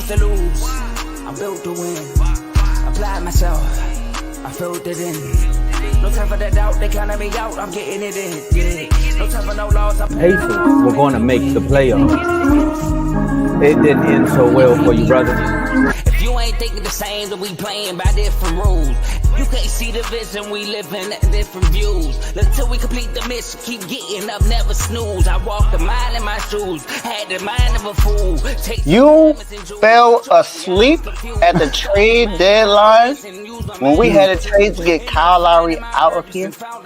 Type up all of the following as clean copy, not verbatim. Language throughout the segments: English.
refuse to lose. I'm built to win. Apply myself. I filled it in. No time for the doubt. They counted me out. I'm getting it in. Yeah. No time for no loss. Pacers were going to make the playoffs. It didn't end so well for you, brother. If you ain't thinking the same, then we playing by different rules. You can't see the vision, we living at different views. Until we complete the mission, keep getting up, never snooze. I walked a mile in my shoes, had the mind of a fool. You fell asleep at the trade deadline when we had a trade to get Kyle Lowry out of here. They told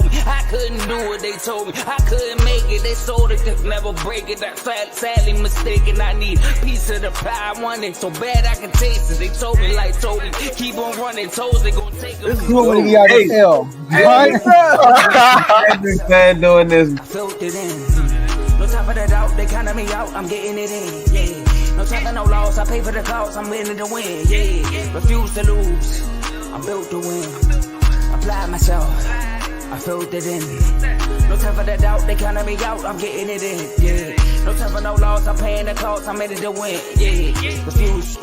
me I couldn't do it. They told me I couldn't make it. They sold it, could never break it. That's sadly mistaken. I need a piece of the pie. I want it so bad I can taste it. They told me like Toby, keep on running toes. They gonna take it. You want me to get out of hell? I've been fan doing this. I filled it in. No time for the doubt. They counted me out. I'm getting it in. Yeah. No time for no loss. I pay for the cost. I'm winning to win. Yeah. Refuse to lose. I'm built to win. Apply myself. I filled it in. No time for the doubt. They counted me out. I'm getting it in. Yeah. No time for no loss. I'm paying the cost. I'm in it to win. Yeah. Refuse.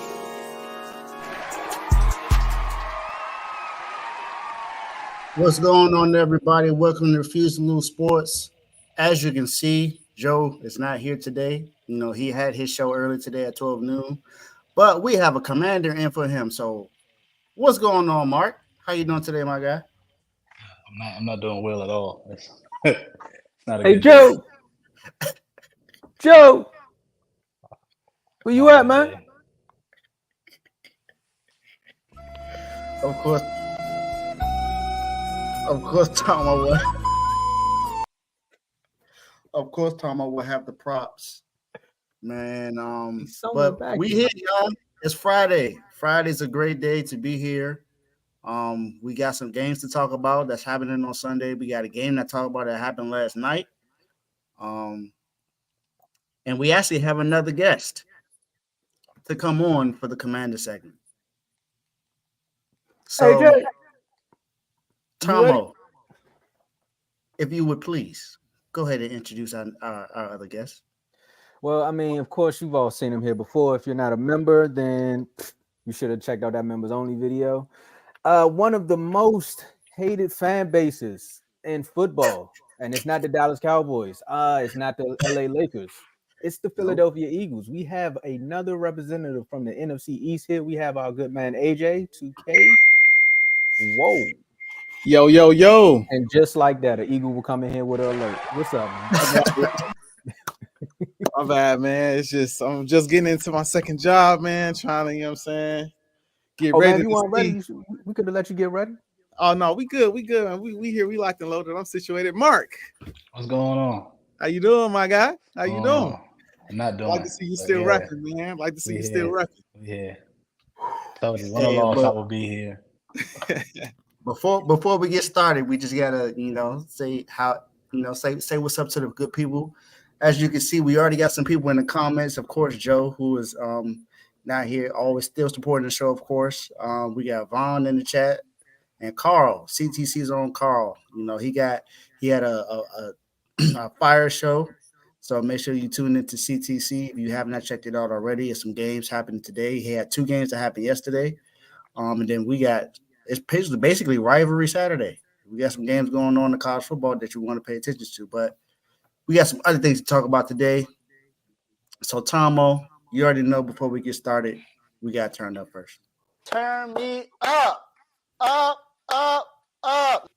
What's going on, everybody? Welcome to Refuse to Lose Sports. As you can see, Joe is not here today. You know, he had his show early today at 12 noon, but we have a commander in for him. So what's going on, Mark? How you doing today, my guy? I'm not doing well at all. It's not a Hey, good Joe. day. Joe. Where you at, man? Of course, Tomo will have the props, man. But we here, y'all. It's Friday. Friday's a great day to be here. We got some games to talk about that's happening on Sunday. We got a game to talk about that happened last night. And we actually have another guest to come on for the Commander segment. So, Hey, Jay. Tomo, if you would please go ahead and introduce our other guest. Well, I mean, of course, you've all seen him here before. If you're not a member, then you should have checked out that members only video. One of the most hated fan bases in football, and it's not the Dallas Cowboys. It's not the LA Lakers. It's the Philadelphia Eagles. We have another representative from the NFC East here. We have our good man AJ 2K. Whoa. Yo. And just like that, an Eagle will come in here with an alert. What's up, man? My bad, man. It's just I'm just getting into my second job, man. Trying to, you know what I'm saying, get ready. Man, you weren't ready. We could have let you get ready. Oh no, we good. We here. We locked and loaded. I'm situated. Mark, What's going on? how you doing, my guy? How you doing? I'm not doing. Like to see you still repping, man. Like to see you still repping. Yeah. Told you one loss, I will be here. Before we get started, we just gotta, say how, say what's up to the good people. As you can see, we already got some people in the comments. Of course, Joe, who is not here, always still supporting the show. Of course, we got Vaughn in the chat and Carl, CTC's own Carl. He had a fire show. So make sure you tune into CTC if you have not checked it out already. There's some games happening today. He had 2 games that happened yesterday. And then it's basically rivalry Saturday. We got some games going on in college football that you want to pay attention to, but we got some other things to talk about today. So Tomo, you already know before we get started, we got turned up first. Turn me up, up, up, up.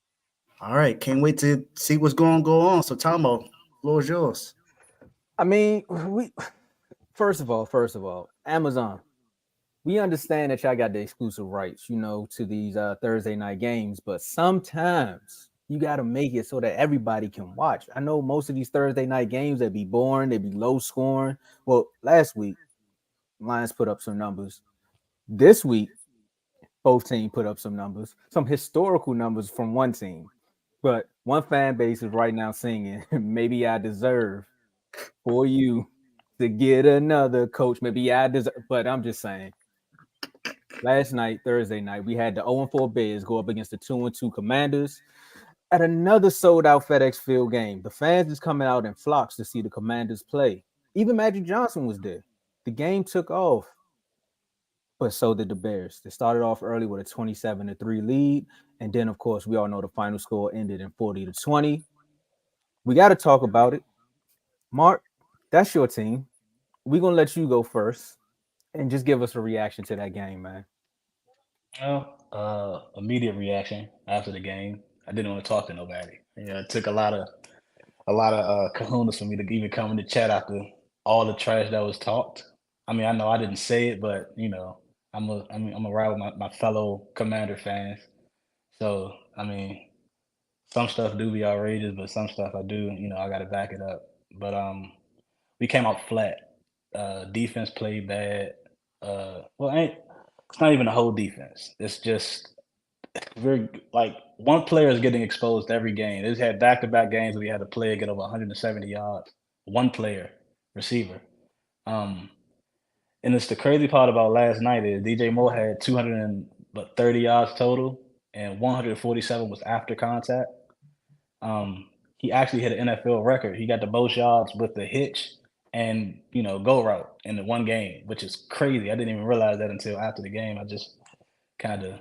All right, can't wait to see what's going to go on. So Tomo, floor is yours. I mean, first of all, Amazon. We understand that y'all got the exclusive rights, to these Thursday night games, but sometimes you got to make it so that everybody can watch. I know most of these Thursday night games, they be boring, they be low scoring. Well, last week, Lions put up some numbers. This week, both teams put up some numbers, some historical numbers from one team. But one fan base is right now singing, maybe I deserve for you to get another coach. Maybe I deserve, but I'm just saying. Last night, Thursday night, we had the 0-4 Bears go up against the 2-2 Commanders at another sold-out FedEx Field game. The fans is coming out in flocks to see the Commanders play. Even Magic Johnson was there. the game took off, but so did the Bears. They started off early with a 27-3 lead, and then of course we all know the final score ended in 40-20. We got to talk about it. Mark, that's your team. We're gonna let you go first and just give us a reaction to that game, man. Well, immediate reaction after the game. I didn't want to talk to nobody. It took a lot of kahunas for me to even come in the chat after all the trash that was talked. I mean, I know I didn't say it, but I'm a ride with my fellow Commander fans. So I mean, some stuff do be outrageous, but some stuff I do, I got to back it up. But we came out flat. Defense played bad. Well, it's not even a whole defense. It's just very like one player is getting exposed every game. It's had back-to-back games where we had a player get over 170 yards. One player, receiver. Um, and it's the crazy part about last night is DJ Moore had 230 yards total, and 147 was after contact. He actually hit an NFL record. He got the most yards with the hitch and go route in the one game, which is crazy. I didn't even realize that until after the game. I just kind of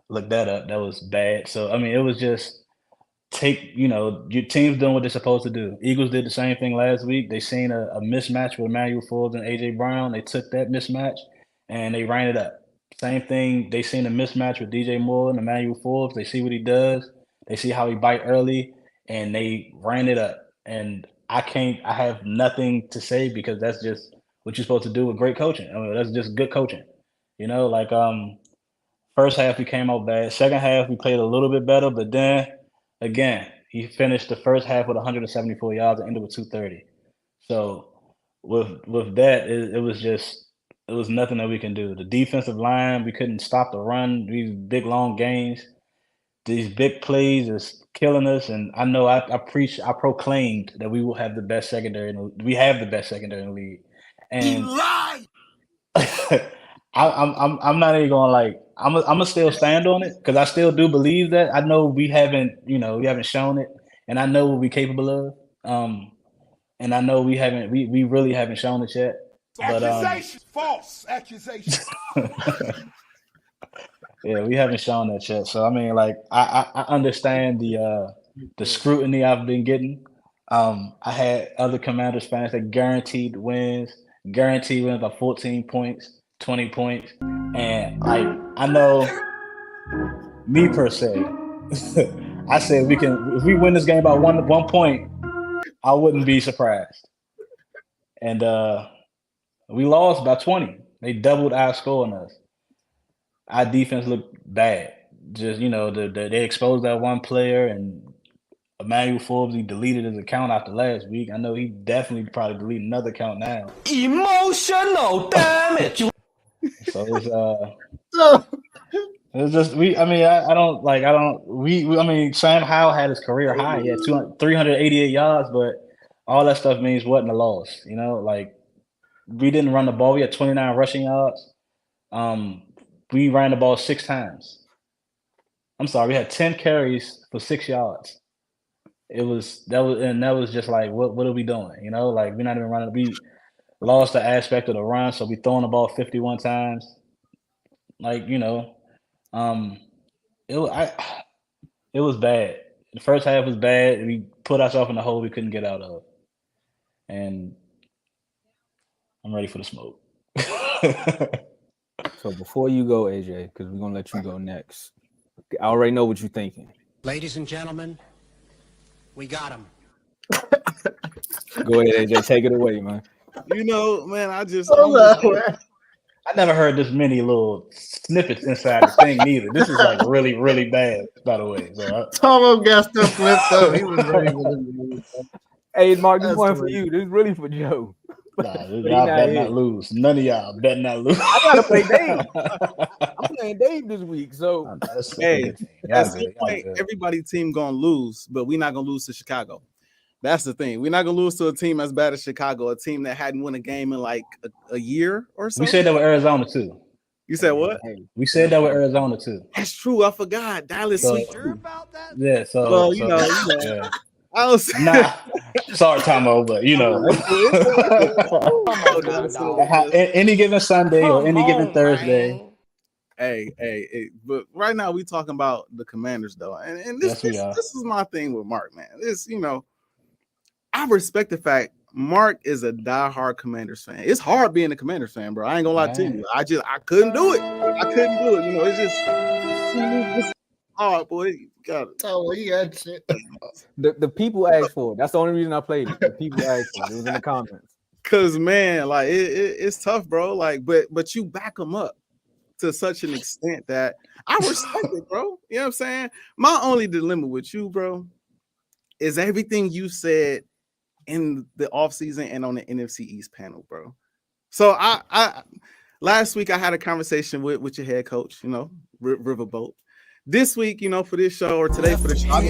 looked that up. That was bad. So I mean, it was just your team's doing what they're supposed to do. Eagles did the same thing last week. They seen a mismatch with Emmanuel Forbes and AJ Brown. They took that mismatch and they ran it up. Same thing. They seen a mismatch with DJ Moore and Emmanuel Forbes. They see what he does. They see how he bite early, and they ran it up. And I have nothing to say because that's just what you're supposed to do with great coaching. I mean, that's just good coaching. First half we came out bad. Second half we played a little bit better, but then again, he finished the first half with 174 yards and ended with 230. So with that, it was nothing that we can do. The defensive line, we couldn't stop the run. These big long gains, these big plays is killing us. And I know I proclaimed that we will have the best secondary. We have the best secondary in the league. And He lied. I'm not even going I'm gonna still stand on it because I still do believe that. I know we haven't shown it, and I know what we're capable of. And I know we really haven't shown it yet. Accusations, false accusations. Yeah, we haven't shown that yet. So I mean, I understand the scrutiny I've been getting. I had other Commanders fans that guaranteed wins by 14 points, 20 points. And I know me per se, I said if we win this game by one point, I wouldn't be surprised. And we lost by 20. They doubled our score on us. Our defense looked bad. Just they exposed that one player, and Emmanuel Forbes, he deleted his account after last week. I know he definitely probably deleted another account now. Emotional damage. So it's just Sam Howell had his career high. He had 388 yards, but all that stuff means what in the loss? We didn't run the ball. We had 29 rushing yards. We ran the ball 6 times. I'm sorry, we had 10 carries for 6 yards. That was just like, what are we doing? We're not even running. We lost the aspect of the run, so we throwing the ball 51 times. It was bad. The first half was bad. We put ourselves in a hole we couldn't get out of. And I'm ready for the smoke. So before you go, AJ, because we're gonna let you go next. I already know what you're thinking. Ladies and gentlemen, we got him. Go ahead, AJ. Take it away, man. Man, I just I never heard this many little snippets inside the thing neither. This is really, really bad, by the way. So Tomo got stuff flipped up. He was ready for this. Hey, Mark, this one for you. This is really for Joe. Y'all better not lose. None of y'all better not lose. I gotta play Dave. I'm playing Dave this week. So hey, at some point, everybody's team gonna lose, but we're not gonna lose to Chicago. That's the thing. We're not gonna lose to a team as bad as Chicago, a team that hadn't won a game in a year or so. We said that with Arizona too. You said what? We said that with Arizona too. That's true. I forgot. Dallas sweet too. Yeah. So yeah. I was Nah, sorry, Tomo, but you know, any given Sunday or any given Thursday. But right now we talking about the Commanders though, and this is my thing with Mark, man. This, I respect the fact Mark is a diehard Commanders fan. It's hard being a Commanders fan, bro. I ain't gonna lie to you. I couldn't do it. It's just hard, boy. You got it. Oh, you got shit. The people asked for it. That's the only reason I played it. The people asked for it. It was in the comments. Cause man, like it's tough, bro. Like, but you back them up to such an extent that I respect it, bro. You know what I'm saying? My only dilemma with you, bro, is everything you said in the offseason and on the NFC East panel, bro. So I last week I had a conversation with your head coach, Riverboat. This week, for this show or today for the show,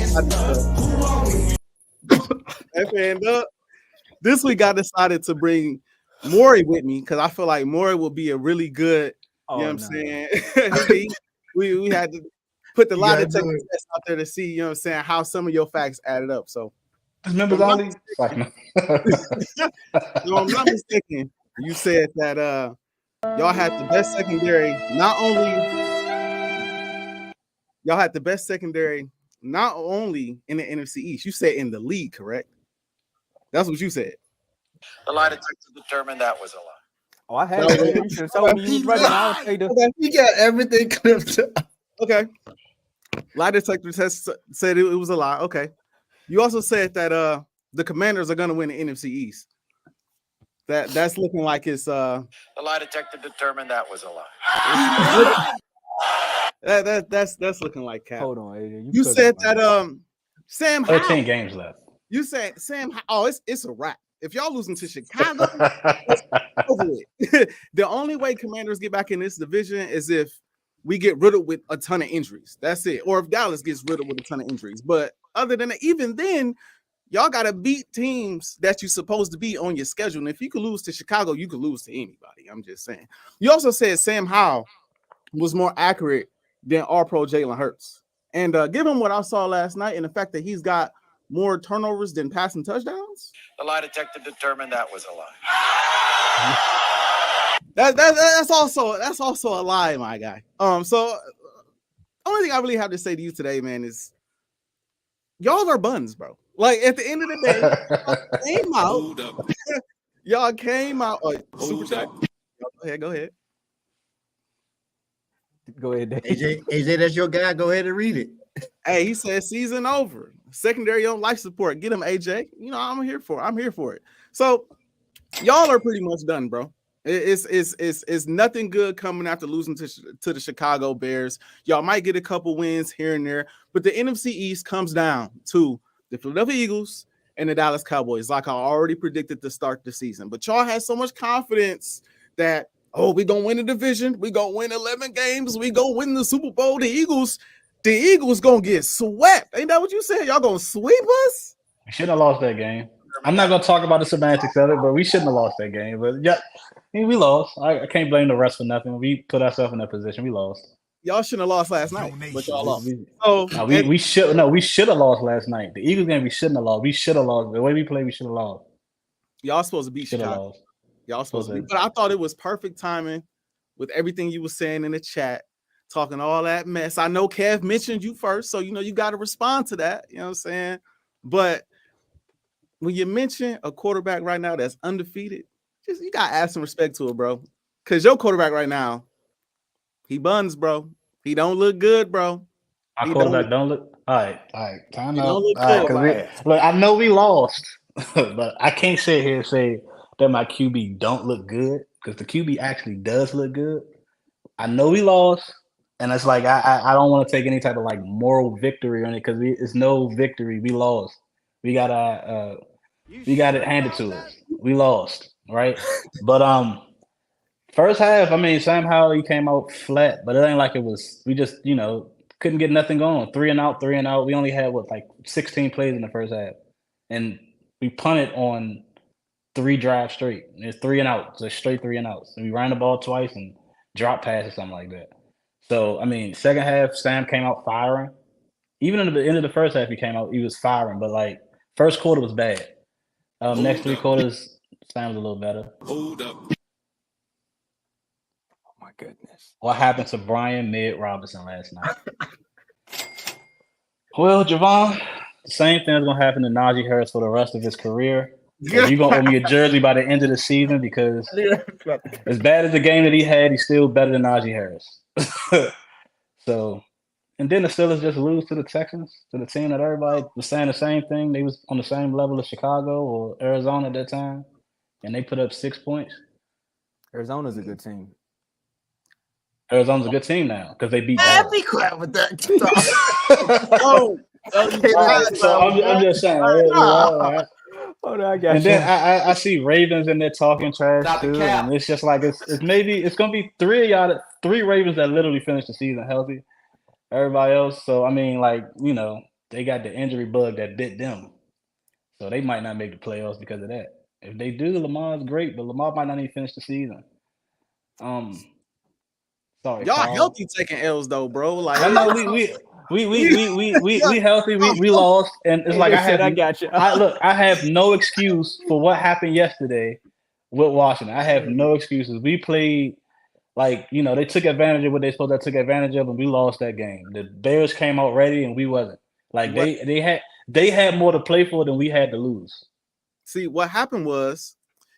this week I decided to bring Maury with me because I feel like Maury will be a really good, you know what I'm saying? we had to put the lie detector test out there to see, you know what I'm saying, how some of your facts added up. So members only. No, I'm not mistaken. You said that y'all had the best secondary, not only in the NFC East, you said in the league, correct? That's what you said. The lie detector determined that was a lie. Oh, I had it. You should have told me you was ready. He got everything clipped up. Okay. Lie detector test said it was a lie. Okay. You also said that the Commanders are going to win the NFC East. That's looking like it's the lie detector determined that was a lie. That's looking like cap. Hold on, AJ. You said that Sam 13 games left. You said Sam. Oh, it's a wrap. If y'all losing to Chicago, it's over with. The only way Commanders get back in this division is if we get riddled with a ton of injuries. That's it. Or if Dallas gets riddled with a ton of injuries. But other than that, even then, y'all got to beat teams that you're supposed to beat on your schedule. And if you could lose to Chicago, you could lose to anybody. I'm just saying. You also said Sam Howell was more accurate than All-Pro Jalen Hurts. And given what I saw last night and the fact that he's got more turnovers than passing touchdowns, the lie detector determined that was a lie. That's also a lie, my guy. So only thing I really have to say to you today, man, is y'all are buns, bro. Like at the end of the day, y'all came out. Super chat. Go ahead. Go ahead, Dave. AJ, that's your guy. Go ahead and read it. Hey, he said season over. Secondary on life support. Get him, AJ. I'm here for it. So y'all are pretty much done, bro. It's nothing good coming after losing to the Chicago Bears. Y'all might get a couple wins here and there, but the NFC East comes down to the Philadelphia Eagles and the Dallas Cowboys, like I already predicted to start the season. But y'all had so much confidence that, we're going to win the division. We're going to win 11 games. We're going to win the Super Bowl. The Eagles going to get swept. Ain't that what you said? Y'all going to sweep us? We shouldn't have lost that game. I'm not going to talk about the semantics of it, but we shouldn't have lost that game. But yeah, we lost. I can't blame the refs for nothing. We put ourselves in that position. We lost. Y'all shouldn't have lost last night, but y'all lost. We should have lost last night. The Eagles game, we shouldn't have lost. We should have lost. The way we played, we should have lost. Y'all supposed to beat Chicago. Y'all supposed to be, but I thought it was perfect timing with everything you were saying in the chat, talking all that mess. I know Kev mentioned you first, so you got to respond to that. You know what I'm saying? But when you mention a quarterback right now that's undefeated, you got to add some respect to it, bro. Because your quarterback right now, he buns, bro. He don't look good, bro. My quarterback don't look. All right. Time out. Look, I know we lost, but I can't sit here and say that my QB don't look good because the QB actually does look good. I know we lost, and it's like I don't want to take any type of like moral victory on it because it's no victory. We lost. We got it handed to us. We lost, right? But first half, I mean, somehow he came out flat, but it ain't like it was. We just couldn't get nothing going. 3 and out. We only had 16 plays in the first half, and we punted on 3 drives straight. It's 3 and out, so straight 3 and outs. And we ran the ball twice and dropped pass or something like that. So I mean, second half, Sam came out firing. Even in the end of the first half, he was firing. But First quarter was bad. Next 3 quarters sounds a little better. Hold up. Oh my goodness. What happened to Brian Mid Robinson last night? Well, Javon, the same thing is gonna happen to Najee Harris for the rest of his career. So you're gonna owe me a jersey by the end of the season because as bad as the game that he had, he's still better than Najee Harris. So, and then the Steelers just lose to the Texans, to the team that everybody was saying the same thing. They was on the same level as Chicago or Arizona at that time, and they put up 6 points. Arizona's a good team. Arizona's a good team now because they beat Dallas. Be quiet with that. So I'm just saying. Right? Oh, no, I got And then I see Ravens in there talking trash too, and it's just like it's gonna be 3 of y'all, 3 Ravens that literally finished the season healthy. Everybody else, so I mean, like they got the injury bug that bit them, so they might not make the playoffs because of that. If they do, Lamar's great, but Lamar might not even finish the season. Sorry, Y'all Carl. healthy taking L's though, bro. Like I know we healthy. We lost, and it's like I got you. I have no excuse for what happened yesterday with Washington. I have no excuses. We played like they took advantage of what they supposed to took advantage of, and we lost that game. The Bears came out ready, and we wasn't. Like they had more to play for than we had to lose. See, what happened was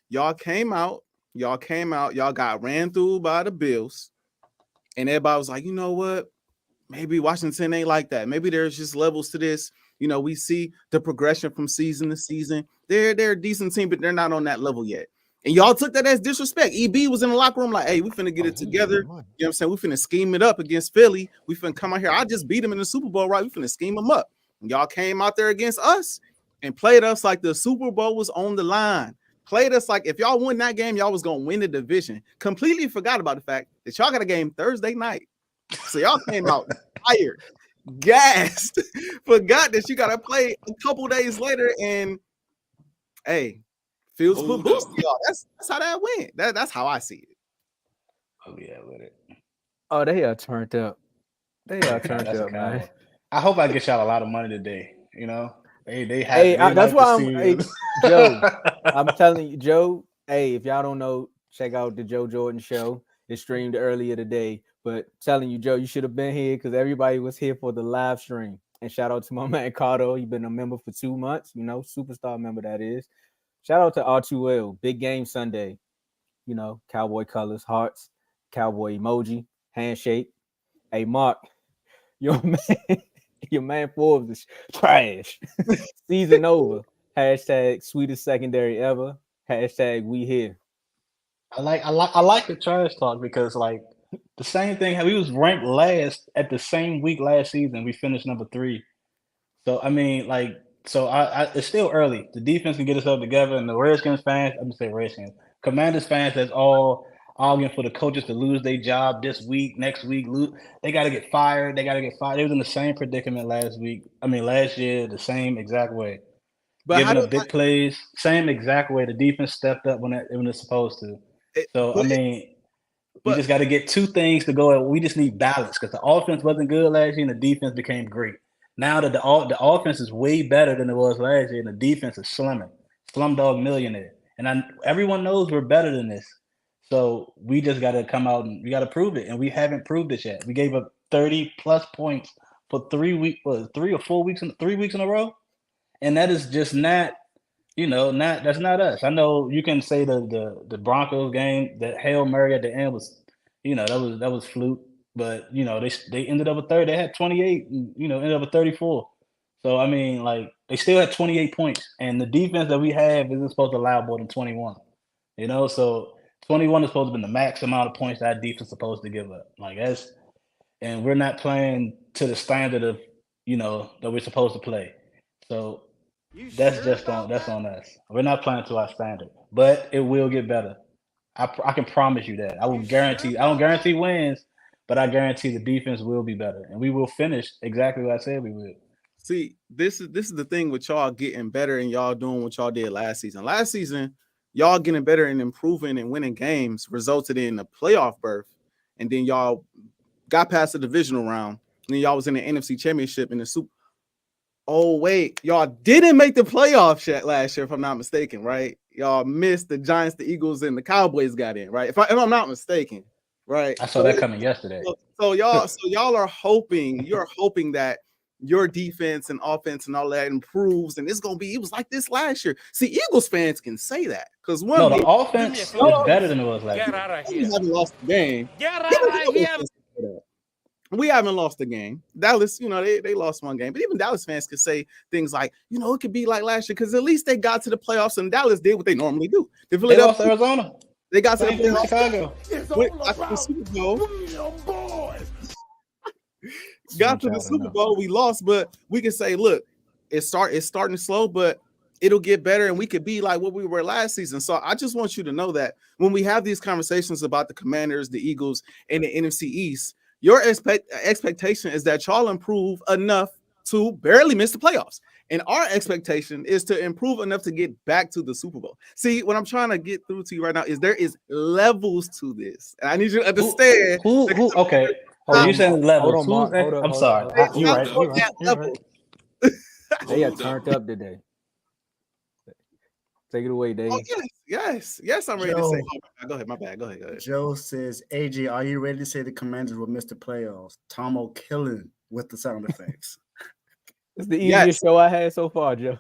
y'all came out, y'all got ran through by the Bills, and everybody was like, you know what? Maybe Washington ain't like that. Maybe there's just levels to this. We see the progression from season to season. They're a decent team, but they're not on that level yet. And y'all took that as disrespect. EB was in the locker room like, hey, we finna get it together. You know what I'm saying? We finna scheme it up against Philly. We finna come out here. I just beat them in the Super Bowl, right? We finna scheme them up. And y'all came out there against us and played us like the Super Bowl was on the line. Played us like if y'all win that game, y'all was going to win the division. Completely forgot about the fact that y'all got a game Thursday night. So y'all came out tired, gassed, forgot that you got to play a couple days later. And, hey, Fields put boost to y'all. That's how that went. That's how I see it. Oh, yeah, with it. Oh, they are turned up. They are turned up, man. I hope I get y'all a lot of money today. They have. Hey, that's like why hey, Joe. I'm telling you, Joe. Hey, if y'all don't know, check out the Joe Jordan show. It streamed earlier today. But telling you, Joe, you should have been here because everybody was here for the live stream. And shout out to my man Cardo. He's been a member for 2 months. Superstar member that is. Shout out to R2L. Big game Sunday. Cowboy colors, hearts, cowboy emoji, handshake. Hey, Mark, your man Forbes is trash. Season over. Hashtag sweetest secondary ever. Hashtag we here. I like the trash talk because the same thing. We was ranked last at the same week last season. We finished number 3. So I mean, it's still early. The defense can get itself together, and the Redskins fans. I'm gonna say Redskins, Commanders fans. That's all arguing for the coaches to lose their job this week, next week. They got to get fired. They was in the same predicament last year, the same exact way. But giving up big plays, same exact way. The defense stepped up when it's supposed to. We just got to get 2 things to go. We just need balance because the offense wasn't good last year and the defense became great. Now that the offense is way better than it was last year and the defense is slumdog millionaire. And everyone knows we're better than this. So we just got to come out and we got to prove it. And we haven't proved it yet. We gave up 30-plus points for 3 weeks in a row. And that is just not. That's not us. I know you can say the Broncos game, that Hail Mary at the end was, that was fluke. But they ended up with 30. They had 28, and ended up with 34. So I mean, they still had 28 points, and the defense that we have isn't supposed to allow more than 21. So 21 is supposed to be the max amount of points that defense is supposed to give up. And we're not playing to the standard of that we're supposed to play. So. That's on us. We're not playing to our standard, but it will get better. I can promise you that. I will guarantee. I don't guarantee wins, but I guarantee the defense will be better, and we will finish exactly what I said we would. See, this is the thing with y'all getting better and y'all doing what y'all did last season. Last season, y'all getting better and improving and winning games resulted in a playoff berth, and then y'all got past the divisional round, and then y'all was in the NFC Championship in the Super. Oh wait, y'all didn't make the playoffs yet last year, if I'm not mistaken, right? Y'all missed the Giants, the Eagles, and the Cowboys got in, right? If I'm not mistaken, right? I saw that coming yesterday. So y'all are hoping, you're hoping that your defense and offense and all that improves, and it's gonna be. It was like this last year. See, Eagles fans can say that because No, the offense is better than it was last year. We haven't lost the game. Get out of here. We haven't lost the game. Dallas, they lost one game, but even Dallas fans could say things like, it could be like last year because at least they got to the playoffs and Dallas did what they normally do. They lost Arizona. They got to the playoffs. Chicago. Got to the Super Bowl. Got to the Super Bowl. We lost, but we can say, look, it's starting slow, but it'll get better, and we could be like what we were last season. So I just want you to know that when we have these conversations about the Commanders, the Eagles, and the NFC East, your expectation is that y'all improve enough to barely miss the playoffs. And our expectation is to improve enough to get back to the Super Bowl. See, what I'm trying to get through to you right now is there is levels to this. And I need you to understand. Who okay. You saying levels. Hold on, I'm sorry. You're right. They got turned up today. Take it away, Dave. Oh, yes. I'm ready to say. Oh, go ahead. My bad. Go ahead. Joe says, AJ, are you ready to say the Commanders will miss the playoffs? Tomo killing with the sound effects. It's the easiest show I had so far, Joe.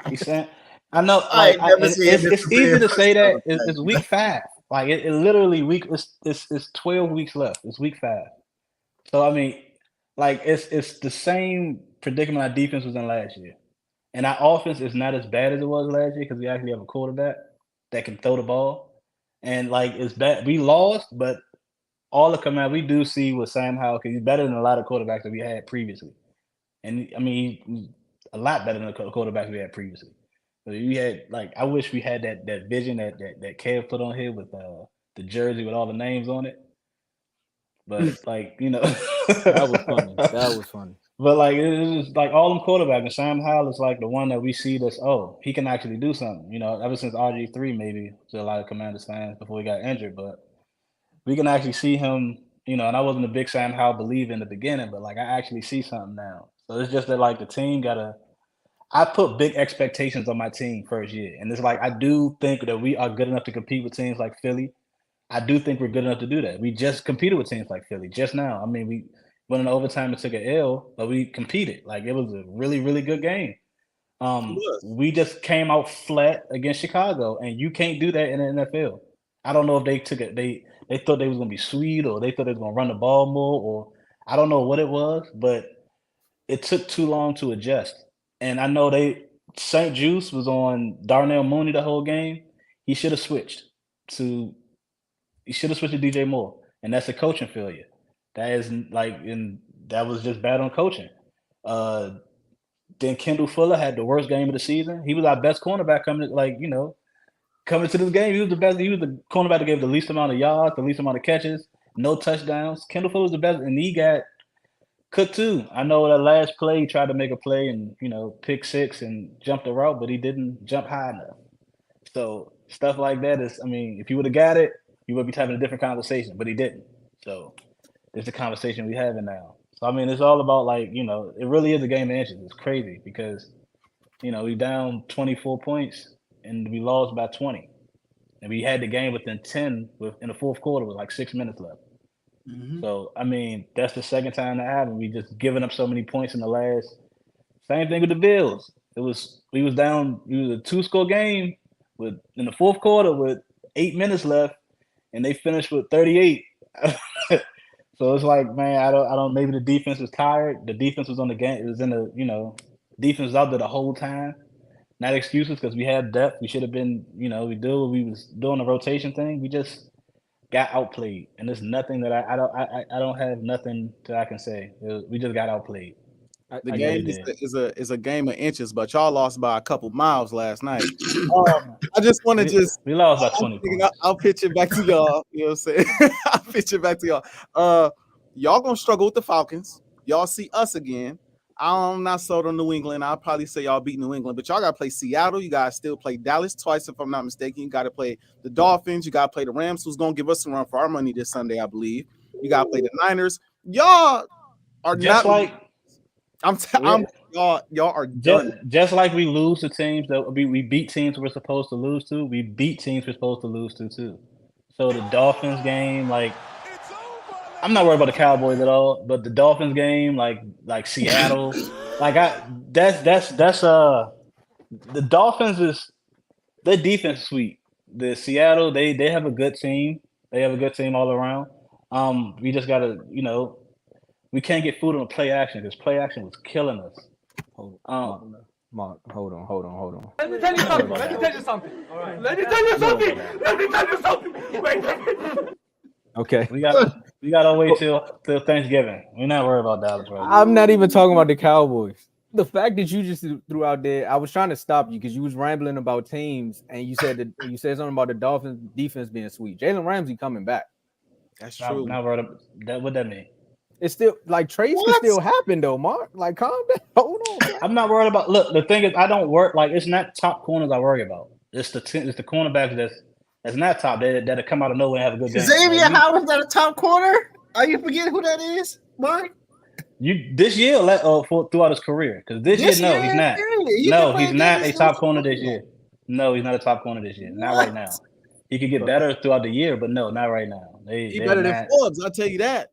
You saying? I know. It's easy to say that. It's week 5. Like it literally It's 12 weeks left. It's week 5. So I mean, like it's the same predicament our defense was in last year. And our offense is not as bad as it was last year because we actually have a quarterback that can throw the ball. And like it's bad. We lost, but all the command we do see with Sam Howell because he's better than a lot of quarterbacks that we had previously. And I mean, he's a lot better than the quarterbacks we had previously. So we had I wish we had that vision that Kev put on here with the jersey with all the names on it. But that was funny. But it's like all them quarterbacks, and Sam Howell is like the one that we see that's he can actually do something. Ever since RG3 maybe to a lot of Commanders fans before he got injured, but we can actually see him. And I wasn't a big Sam Howell believer in the beginning, but I actually see something now. So it's just that the team I put big expectations on my team first year, and it's I do think that we are good enough to compete with teams like Philly. I do think we're good enough to do that. We just competed with teams like Philly just now. I mean, we went in overtime and took an L, but we competed. It was a really, really good game. We just came out flat against Chicago, and you can't do that in the NFL. I don't know if they took it. They thought they was gonna be sweet, or they thought they was gonna run the ball more, or I don't know what it was, but it took too long to adjust. And I know St. Juice was on Darnell Mooney the whole game. He should have switched to DJ Moore, and that's a coaching failure. That is and that was just bad on coaching. Then Kendall Fuller had the worst game of the season. He was our best cornerback coming to this game. He was the best. He was the cornerback that gave the least amount of yards, the least amount of catches, no touchdowns. Kendall Fuller was the best, and he got cooked too. I know that last play he tried to make a play and pick 6 and jump the route, but he didn't jump high enough. So stuff like that is, if he would have got it, you would be having a different conversation, but he didn't. So it's the conversation we having now. So it's all about it really is a game of inches. It's crazy because we down 24 points and we lost by 20, and we had the game within 10 in the fourth quarter with 6 minutes left. Mm-hmm. So that's the second time that happened. We just given up so many points in the last. Same thing with the Bills. We was down. It was a 2-score game in the fourth quarter with 8 minutes left, and they finished with 38. So it's I don't. Maybe the defense was tired. The defense was on the game. It was in the defense was out there the whole time. Not excuses because we had depth. We should have been. We do what we was doing the rotation thing. We just got outplayed, and there's nothing that I don't have nothing that I can say. We just got outplayed. The game is a game of inches, but y'all lost by a couple miles last night. I just want to we lost by 20 points. I'll pitch it back to y'all. You know what I'm saying? I'll pitch it back to y'all. Y'all gonna struggle with the Falcons. Y'all see us again. I'm not sold on New England. I'll probably say y'all beat New England, but y'all gotta play Seattle. You gotta still play Dallas twice, if I'm not mistaken. You gotta play the Dolphins. You gotta play the Rams, who's gonna give us a run for our money this Sunday, I believe. You gotta play the Niners. Y'all are just not. y'all are done. Just like we lose to teams that we beat teams we're supposed to lose to, we beat teams we're supposed to lose to too. So the Dolphins game, like I'm not worried about the Cowboys at all, but the Dolphins game, like Seattle, that's the Dolphins is their defense is sweet. The Seattle, they have a good team. They have a good team all around. We just gotta, we can't get food on play action because play action was killing us. Mark, hold on. Let me tell you something. All right. Let me tell you something. Wait. Okay. We gotta wait till Thanksgiving. We're not worried about Dallas right now. I'm not even talking about the Cowboys. The fact that you just threw out there, I was trying to stop you because you was rambling about teams and you said something about the Dolphins defense being sweet. Jalen Ramsey coming back. That's true. Not worried about that. What that mean? It's still like trades can still happen though, Mark. Like calm down. Hold on. I'm not worried about. Look, the thing is, I don't work like it's not top corners I worry about. It's the cornerbacks that's not top that come out of nowhere and have a good game. Xavier Howard's not a top corner. Are you forgetting who that is, Mark? This year throughout his career because this year, no, he's not. No, he's not a top corner this year. No, he's not a top corner this year. Not right now. He could get better throughout the year, but no, not right now. He's better than Forbes. I'll tell you that.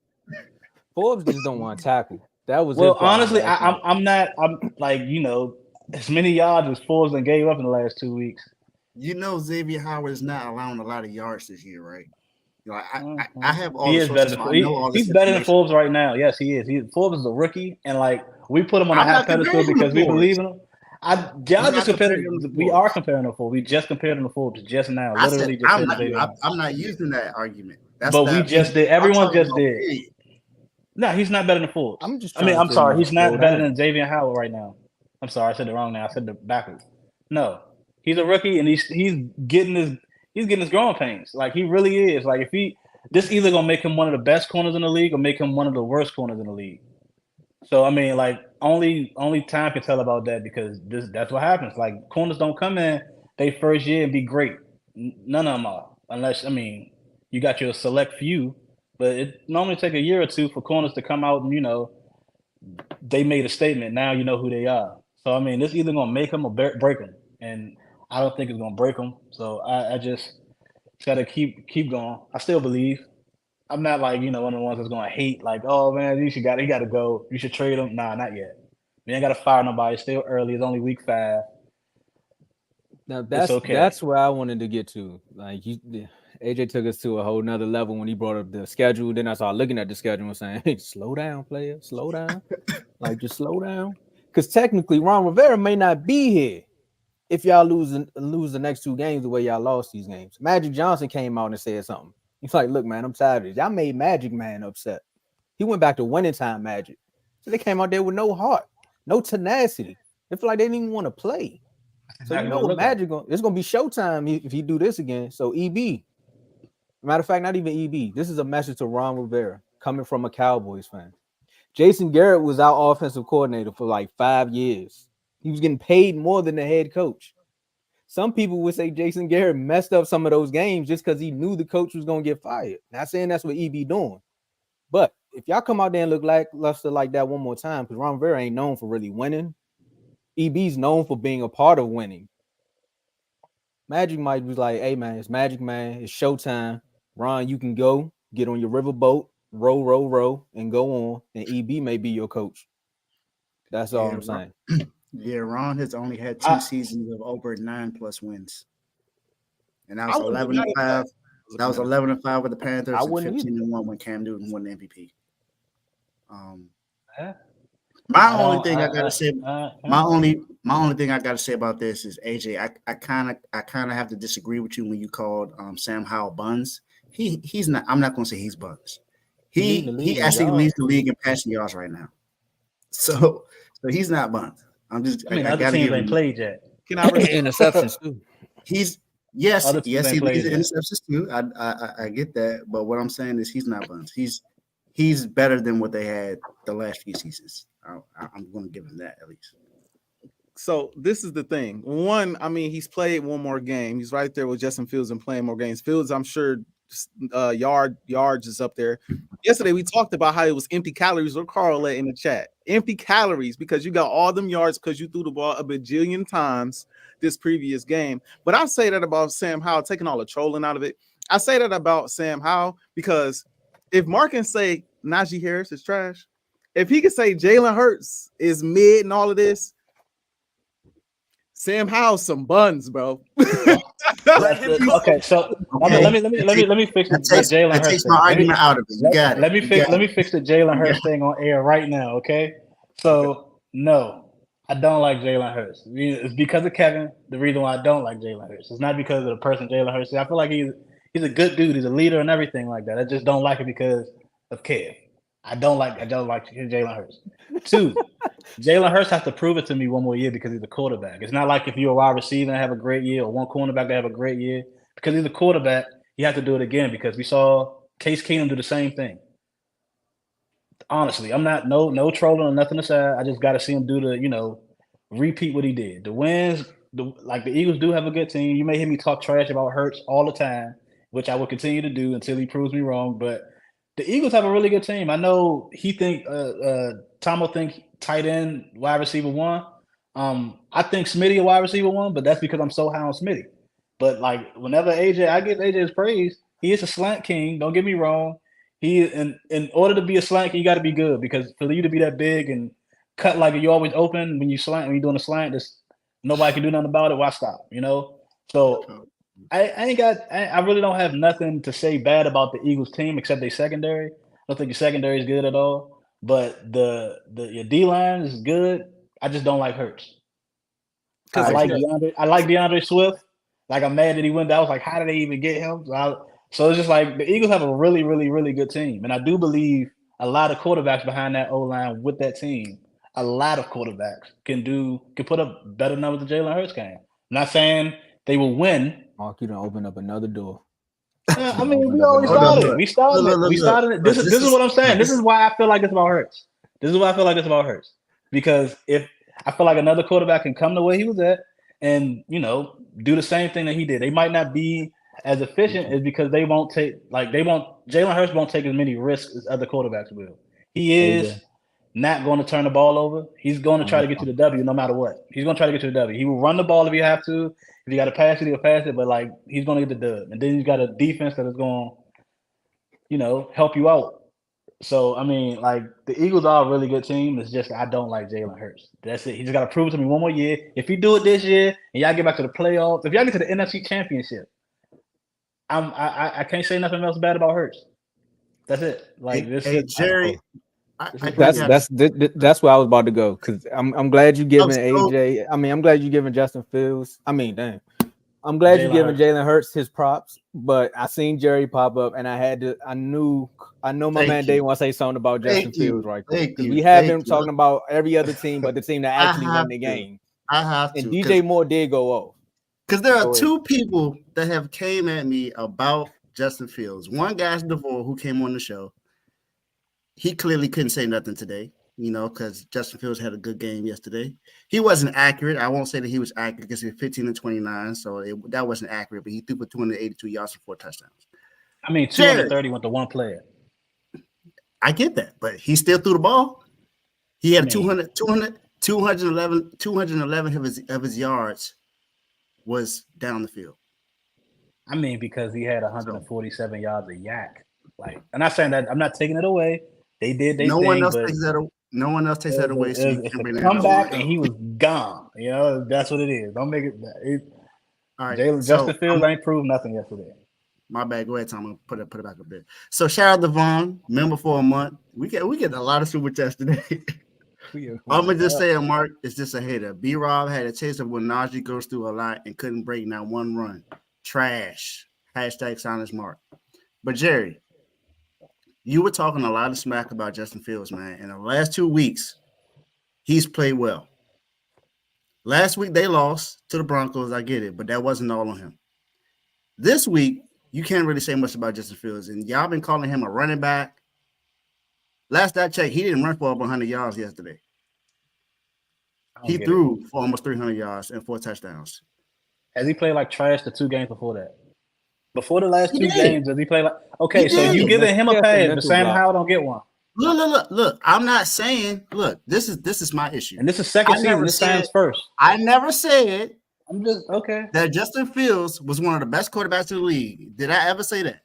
Forbes just don't want to tackle. That was honestly, I'm not. I'm like as many yards as Forbes and gave up in the last 2 weeks. Xavier Howard is not allowing a lot of yards this year, right? I have all. He is better than he's better than Forbes right now. Yes, he is. Forbes is a rookie, and we put him on a half pedestal because we believe in him. We are comparing him to Forbes. We just compared him to Forbes just now. I'm not using that argument. We just did. Everyone just did. No, he's not better than Forbes. I'm sorry. He's not better than Xavier Howard right now. I'm sorry. I said it wrong now. I said it backwards. No, he's a rookie, and he's getting his growing pains. Like he really is. Like this either gonna make him one of the best corners in the league or make him one of the worst corners in the league. So only time can tell about that because that's what happens. Like corners don't come in they first year and be great. None of them are, unless you got your select few. But it normally take a year or two for corners to come out and they made a statement. Now you know who they are. So this either gonna make them or break them, and I don't think it's gonna break them. So I just gotta keep going. I still believe. I'm not like one of the ones that's gonna hate like, oh man, he gotta go. You should trade him. Nah, not yet. We ain't gotta fire nobody. It's still early. It's only week 5. Now that's where I wanted to get to. Like AJ took us to a whole nother level when he brought up the schedule. Then I started looking at the schedule and saying, hey, slow down, player. Slow down. Just slow down. Because technically, Ron Rivera may not be here if y'all lose the next 2 games the way y'all lost these games. Magic Johnson came out and said something. He's like, look, man, I'm tired of this. Y'all made Magic Man upset. He went back to winning time Magic. So they came out there with no heart, no tenacity. They feel like they didn't even want to play. So what Magic it's gonna be showtime if he do this again. So EB. Matter of fact, not even EB. This is a message to Ron Rivera coming from a Cowboys fan. Jason Garrett was our offensive coordinator for like 5 years. He was getting paid more than the head coach. Some people would say Jason Garrett messed up some of those games just because he knew the coach was going to get fired. Not saying that's what EB doing. But if y'all come out there and look lackluster like that one more time, because Ron Rivera ain't known for really winning. EB's known for being a part of winning. Magic might be like, hey, man, it's Magic Man. It's showtime. Ron, you can go. Get on your riverboat. Row, and go on. And EB may be your coach. That's all I'm saying. Yeah, Ron has only had 2 seasons of over 9+ wins. And that was 11-5. That was 11-5 with the Panthers and 15-1 when Cam Newton won the MVP. My only thing I gotta say about this is AJ. I kind of have to disagree with you when you called Sam Howell buns. He's not. I'm not going to say he's buns. He actually leads the league in passing yards right now. So he's not buns. I'm just. I other teams ain't played yet. Can I interceptions too? Yes, he leads the interceptions too. I get that, but what I'm saying is he's not buns. He's better than what they had the last few seasons. I'm going to give him that at least. So this is the thing. One, he's played one more game. He's right there with Justin Fields and playing more games. Fields, I'm sure, yards is up there. Yesterday we talked about how it was empty calories. Or Carl in the chat, empty calories because you got all them yards because you threw the ball a bajillion times this previous game. But I say that about Sam Howell, taking all the trolling out of it. I say that about Sam Howell because if Mark can say Najee Harris is trash, if he could say Jalen Hurts is mid and all of this, Sam Howell some buns, bro. Okay, so let me fix the Jalen Hurts thing. My argument out of it. You got it. Let me fix the Jalen Hurts thing on air right now. Okay, so no, I don't like Jalen Hurts. It's because of Kevin. The reason why I don't like Jalen Hurts, it's not because of the person Jalen Hurts. I feel like he's a good dude. He's a leader and everything like that. I just don't like it because of Kev. I don't like Jalen Hurts. 2, Jalen Hurts has to prove it to me one more year because he's a quarterback. It's not like if you're a wide receiver and have a great year or one cornerback that have a great year. Because he's a quarterback, you have to do it again because we saw Case Keenum do the same thing. Honestly, I'm not no trolling or nothing aside. I just got to see him do the repeat what he did. The wins, the Eagles do have a good team. You may hear me talk trash about Hurts all the time, which I will continue to do until he proves me wrong. But the Eagles have a really good team. I know he think Tomo think tight end wide receiver 1. I think Smitty a wide receiver 1, but that's because I'm so high on Smitty. But like whenever I give AJ his praise, he is a slant king. Don't get me wrong. He in order to be a slant king, you got to be good because for you to be that big and cut like you're always open when you're doing a slant, just nobody can do nothing about it. Why stop? So I really don't have nothing to say bad about the Eagles team except their secondary. I don't think your secondary is good at all. But your D line is good. I just don't like Hurts. I like DeAndre Swift. Like I'm mad that he went down. I was like, how did they even get him? So it's just like the Eagles have a really, really, really good team. And I do believe a lot of quarterbacks behind that O-line with that team, a lot of quarterbacks can put up better numbers than Jalen Hurts can. I'm not saying they will win. Mark, you done open up another door. I mean, we already started it. We started it. This is what I'm saying. This is why I feel like it's about Hurts. Because if I feel like another quarterback can come the way he was at and, do the same thing that he did. They might not be as efficient is because Jalen Hurts won't take as many risks as other quarterbacks will. He is not going to turn the ball over. He's going to try to get to the W no matter what. He's going to try to get to the W. He will run the ball if you have to. If you got to pass it, he'll pass it. But he's going to get the dub. And then he's got a defense that is going to, help you out. So I mean, the Eagles are a really good team. It's just I don't like Jalen Hurts. That's it. He just got to prove it to me one more year. If he do it this year and y'all get back to the playoffs, if y'all get to the NFC Championship, I can't say nothing else bad about Hurts. That's it. Jerry. That's where I was about to go because I'm glad you giving AJ. I mean, I'm glad you giving Justin Fields. I mean, dang. I'm glad you're giving Jalen Hurts his props, but I seen Jerry pop up and I know my man Dave want to say something about Justin Fields right quick. Because we have been talking about every other team, but the team that actually won the game. I have to. And DJ Moore did go off. Because there are 2 people that have came at me about Justin Fields. One guy's DeVore who came on the show. He clearly couldn't say nothing today. Because Justin Fields had a good game yesterday. He wasn't accurate. I won't say that he was accurate because he was 15 and 29, so that wasn't accurate. But he threw for 282 yards and 4 touchdowns. I mean, 230 went to one player. I get that, but he still threw the ball. He had 211 of his yards was down the field. I mean, because he had 147 yards a yak. I'm not saying that. I'm not taking it away. They did. No one else takes that away. So it's a comeback, and he was gone. That's what it is. Don't make it. All right, Justin Fields ain't proved nothing yesterday. My bad. Go ahead, Tom. I'm gonna put it back a bit. So shout out to Vaughn, member for a month. We get a lot of super chats today. I'm gonna just say, Mark, it's just a hater. B-Rob had a taste of when Najee goes through a lot and couldn't break not one run. Trash. #silence Mark. But Jerry, you were talking a lot of smack about Justin Fields, man. In the last 2 weeks, he's played well. Last week, they lost to the Broncos. I get it, but that wasn't all on him. This week, you can't really say much about Justin Fields, and y'all been calling him a running back. Last I checked, he didn't run for over 100 yards yesterday. He threw for almost 300 yards and 4 touchdowns. Has he played like trash the 2 games before that? Before the last He two did. games, does he play like? Okay, He so did. you giving him a He has pass, some but mental Sam block. Howell don't get one. Look. I'm not saying. Look, this is my issue. And this is second I season. never This said. Sam's first. I never said I'm just okay. that Justin Fields was one of the best quarterbacks in the league. Did I ever say that?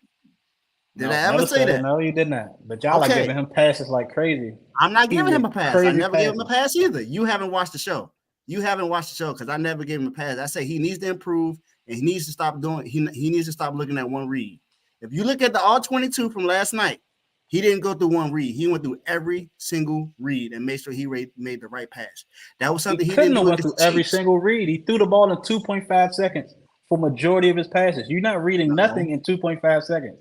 Did No, I ever never say said it. that? No, you did not. But y'all are Okay. giving him passes like crazy. I'm not He giving him a with pass. I crazy never gave him a passes. pass either. You haven't watched the show. You haven't watched the show because I never gave him a pass. I say he needs to improve and he needs to stop doing. He needs to stop looking at one read. If you look at the all 22 from last night, he didn't go through one read. He went through every single read and made sure he made the right pass. That was something He he couldn't didn't have do went through against the every Chiefs. single read. He threw the ball in 2.5 seconds for majority of his passes. You're not reading nothing in 2.5 seconds.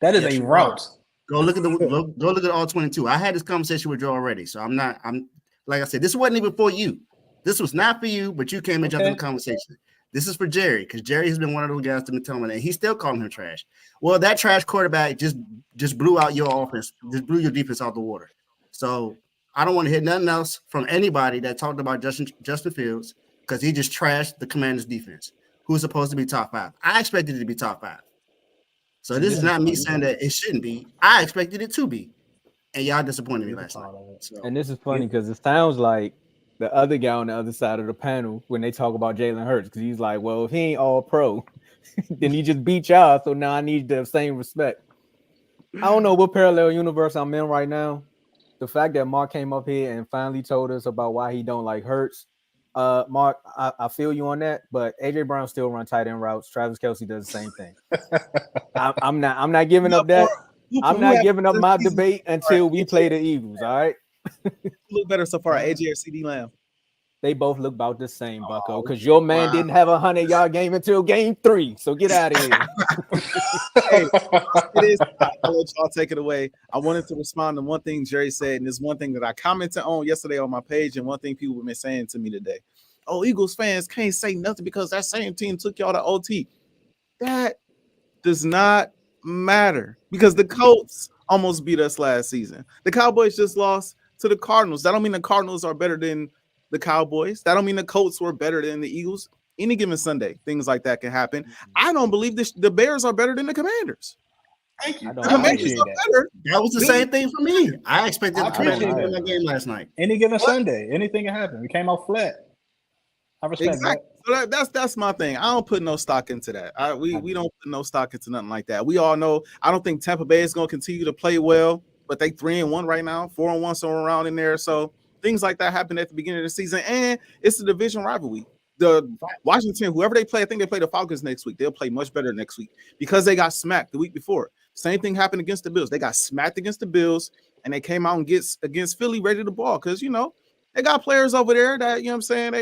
That is Yes, a you route. Go look at all 22. I had this conversation with Joe already, so I'm like I said, this wasn't even for you. This was not for you, but you came and jumped in the conversation. This is for Jerry because Jerry has been one of those guys to be telling me, and he's still calling him trash. Well, that trash quarterback just blew out your offense, just blew your defense out the water. So I don't want to hear nothing else from anybody that talked about Justin Fields because he just trashed the Commanders' defense, who's supposed to be top 5. I expected it to be top 5. So this is not me saying that it shouldn't be. I expected it to be, and y'all disappointed me last night. So. And this is funny because it sounds like the other guy on the other side of the panel when they talk about Jalen Hurts because he's like, well, if he ain't all pro, then he just beat y'all. So now I need the same respect. I don't know what parallel universe I'm in right now. The fact that Mark came up here and finally told us about why he don't like Hurts. Mark, I feel you on that, but AJ Brown still run tight end routes. Travis Kelce does the same thing. I'm not giving up that. I'm not giving up my debate until we play the Eagles. All right. Look better so far, AJ or CD Lamb. They both look about the same, Bucko, because your man didn't have a 100-yard game until game 3. So get out of here. Hey, it is. I'll let y'all take it away. I wanted to respond to one thing Jerry said, and there's one thing that I commented on yesterday on my page, and one thing people have been saying to me today. Oh, Eagles fans can't say nothing because that same team took y'all to OT. That does not matter because the Colts almost beat us last season. The Cowboys just lost to the Cardinals. That don't mean the Cardinals are better than the Cowboys. That don't mean the Colts were better than the Eagles. Any given Sunday, things like that can happen. I don't believe the Bears are better than the Commanders. Thank you. The Commanders are better. That was the same thing for me. I expected the Commanders to win that game last night. Any given Sunday, anything can happen. We came out flat. I respect that. So that's my thing. I don't put no stock into that. We don't put no stock into nothing like that. We all know. I don't think Tampa Bay is going to continue to play well, but they 3-1 right now, 4-1 somewhere around in there. So things like that happen at the beginning of the season, and it's a division rivalry. The Washington, whoever they play, I think they play the Falcons next week. They'll play much better next week because they got smacked the week before. Same thing happened against the Bills. They got smacked against the Bills, and they came out and get against Philly ready to ball because they got players over there that what I'm saying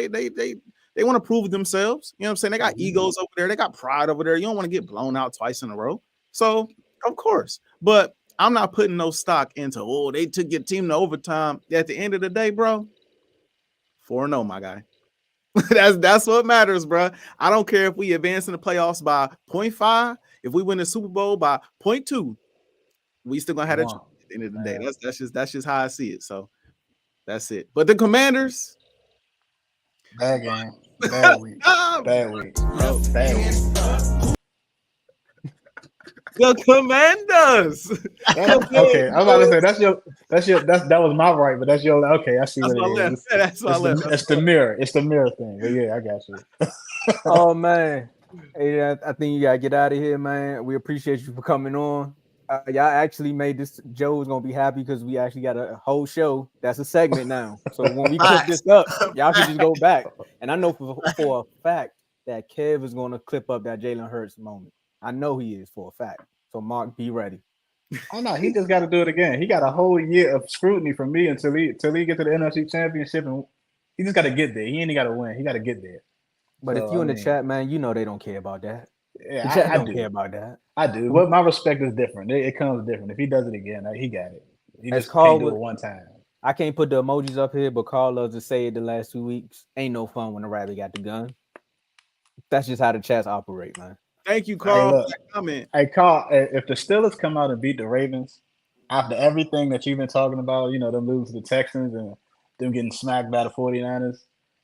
they want to prove themselves. You know what I'm saying? They got egos over there. They got pride over there. You don't want to get blown out twice in a row. So, of course. But I'm not putting no stock into, they took your team to overtime. At the end of the day, bro, 4-0, my guy. That's what matters, bro. I don't care if we advance in the playoffs by 0.5. If we win the Super Bowl by 0.2, we still going to have a chance at the end of the day. That's just how I see it. So, that's it. But the Commanders, bad game. Bad week. Bad week. Bad week. The Commanders. Okay, I'm about to say that was my right, but that's your okay. I see what it is. That's my left. It's the mirror. It's the mirror thing. But yeah, I got you. Oh man, hey, I think you gotta get out of here, man. We appreciate you for coming on. Y'all actually made this. Joe's gonna be happy because we actually got a whole show that's a segment now. So when we clip this up, y'all can just go back. And I know for a fact that Kev is gonna clip up that Jalen Hurts moment. I know he is for a fact. So Mark, be ready. Oh no, he just got to do it again. He got a whole year of scrutiny from me until he get to the NFC Championship, and he just got to get there. He ain't got to win. He got to get there. But if you in the chat, man, they don't care about that. Yeah, the chat I don't do. care about that. I do. But my respect is different. It comes different. If he does it again, he got it. He As just Carl can't do it one time. I can't put the emojis up here, but Carl loves to say it the last 2 weeks. Ain't no fun when the rabbit got the gun. That's just how the chats operate, man. Thank you, Carl. Hey, Carl, if the Steelers come out and beat the Ravens, after everything that you've been talking about, them losing to the Texans and them getting smacked by the 49ers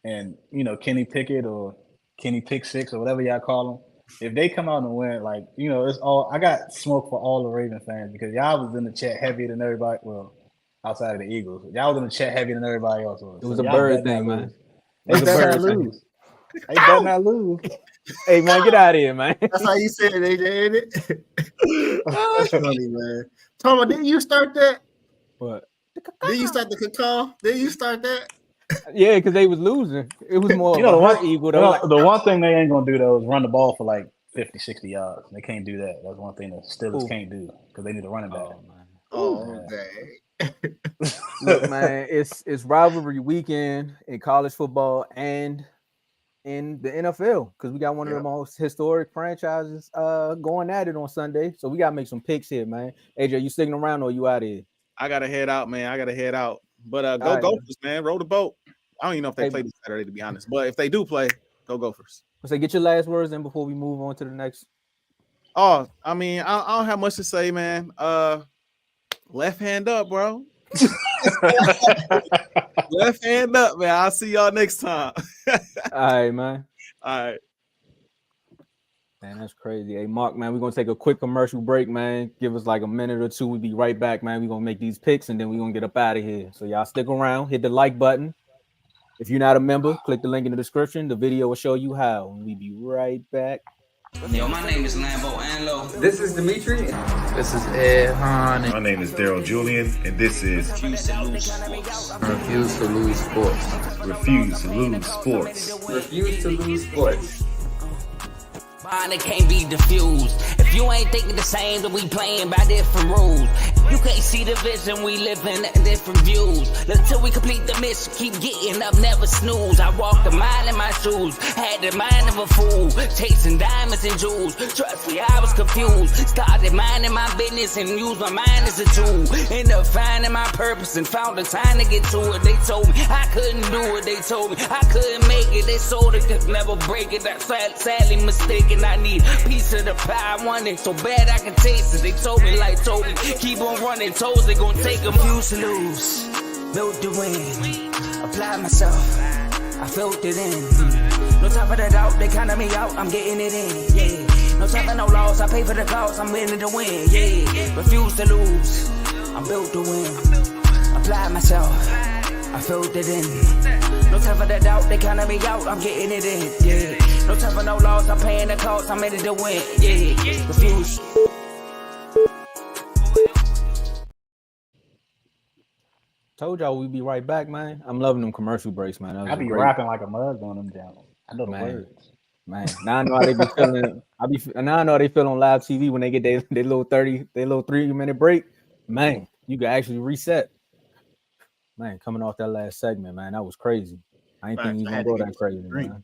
and, Kenny Pickett or Kenny Pick Six or whatever y'all call him, if they come out and win, like, you know, it's all I got smoke for all the Ravens fans because y'all was in the chat heavier than everybody. Well, outside of the Eagles, y'all was in the chat heavier than everybody else was. It was So a y'all bird better thing, not man. lose. It was They a better bird not thing. lose. They better not lose. Hey, man, get out of here, man. That's how you said it, AJ, ain't it? That's funny, man. Tomo, didn't you start that? What? Did you start the cacao? Did you start that? Yeah, because they was losing. It was more You of know, a the hurt one, Eagle, you though. know, Like, the one thing they ain't gonna do though is run the ball for like 50, 60 yards. They can't do that. That's one thing the Steelers Ooh. can't do because they need a running back. oh, man. Oh, dang. Look, man, it's rivalry weekend in college football and in the NFL because we got one of the most historic franchises going at it on Sunday. So we gotta make some picks here, man. AJ, you sticking around or you out of here? I gotta head out, man. I gotta head out. But go All right, Gophers, man. Row the boat. I don't even know if they play this Saturday, to be honest. But if they do play, go Gophers. So get your last words in before we move on to the next. Oh, I mean, I don't have much to say, man. Left hand up, bro. Left hand up, man. I'll see y'all next time. All right, man. All right. Man, that's crazy. Hey, Mark, man, we're gonna take a quick commercial break, man. Give us like a minute or two. We'll be right back, man. We're gonna make these picks and then we're gonna get up out of here. So y'all stick around, hit the like button. If you're not a member, click the link in the description. The video will show you how. And we'll be right back. Yo, my name is Lambo Anlo. This is Dimitri. This is Ed Han. My name is Daryl Julian, and this is Refuse to Lose Sports. Refuse to Lose Sports. Refuse to Lose Sports. Mine it can't be diffused. If you ain't thinking the same, then we playing by different rules. You can't see the vision, we living different views. Until we complete the mission, keep getting up, never snooze. I walked a mile in my shoes, had the mind of a fool, chasing diamonds and jewels. Trust me, I was confused. Started minding my business and used my mind as a tool. Ended up finding my purpose and found the time to get to it. They told me I couldn't do it. They told me I couldn't make it. They sold it, could never break it. That's sadly mistaken. I need a piece of the pie. I want it so bad I can taste it. They told me like Toby, keep on running toes, they gon' take them. Refuse to lose, built to win. Apply myself, I felt it in. No time for the doubt, they counted me out, I'm getting it in. Yeah, no time for no loss, I pay for the cost, I'm winning to win. Yeah, refuse to lose, I'm built to win. Apply myself, I felt it in. No time for the doubt, they counted me out, I'm getting it in. Yeah, no time for no loss, I'm paying the cost, I'm ready to win. Yeah, refuse. Told y'all we'd be right back, man. I'm loving them commercial breaks, man. I be rapping like a mug on them down. I know the words. Man, now I know how they be feeling. Now I know how they feel on live TV when they get their little 3-minute break. Man, you can actually reset. Man, coming off that last segment, man, that was crazy. I ain't think you gonna go that crazy, man.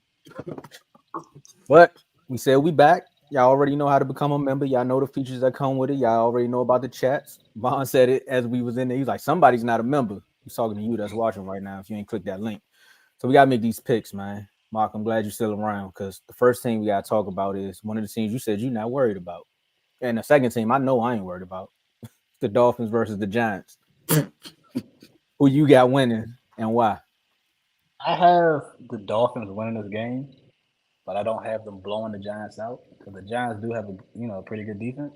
But we said we back. Y'all already know how to become a member. Y'all know the features that come with it. Y'all already know about the chats. Vaughn said it as we was in there. He's like, somebody's not a member. He's talking to you that's watching right now if you ain't clicked that link. So we got to make these picks, man. Mark, I'm glad you're still around because the first thing we got to talk about is one of the teams you said you're not worried about. And the second team I know I ain't worried about. The Dolphins versus the Giants. Who you got winning and why? I have the Dolphins winning this game, but I don't have them blowing the Giants out because the Giants do have a pretty good defense.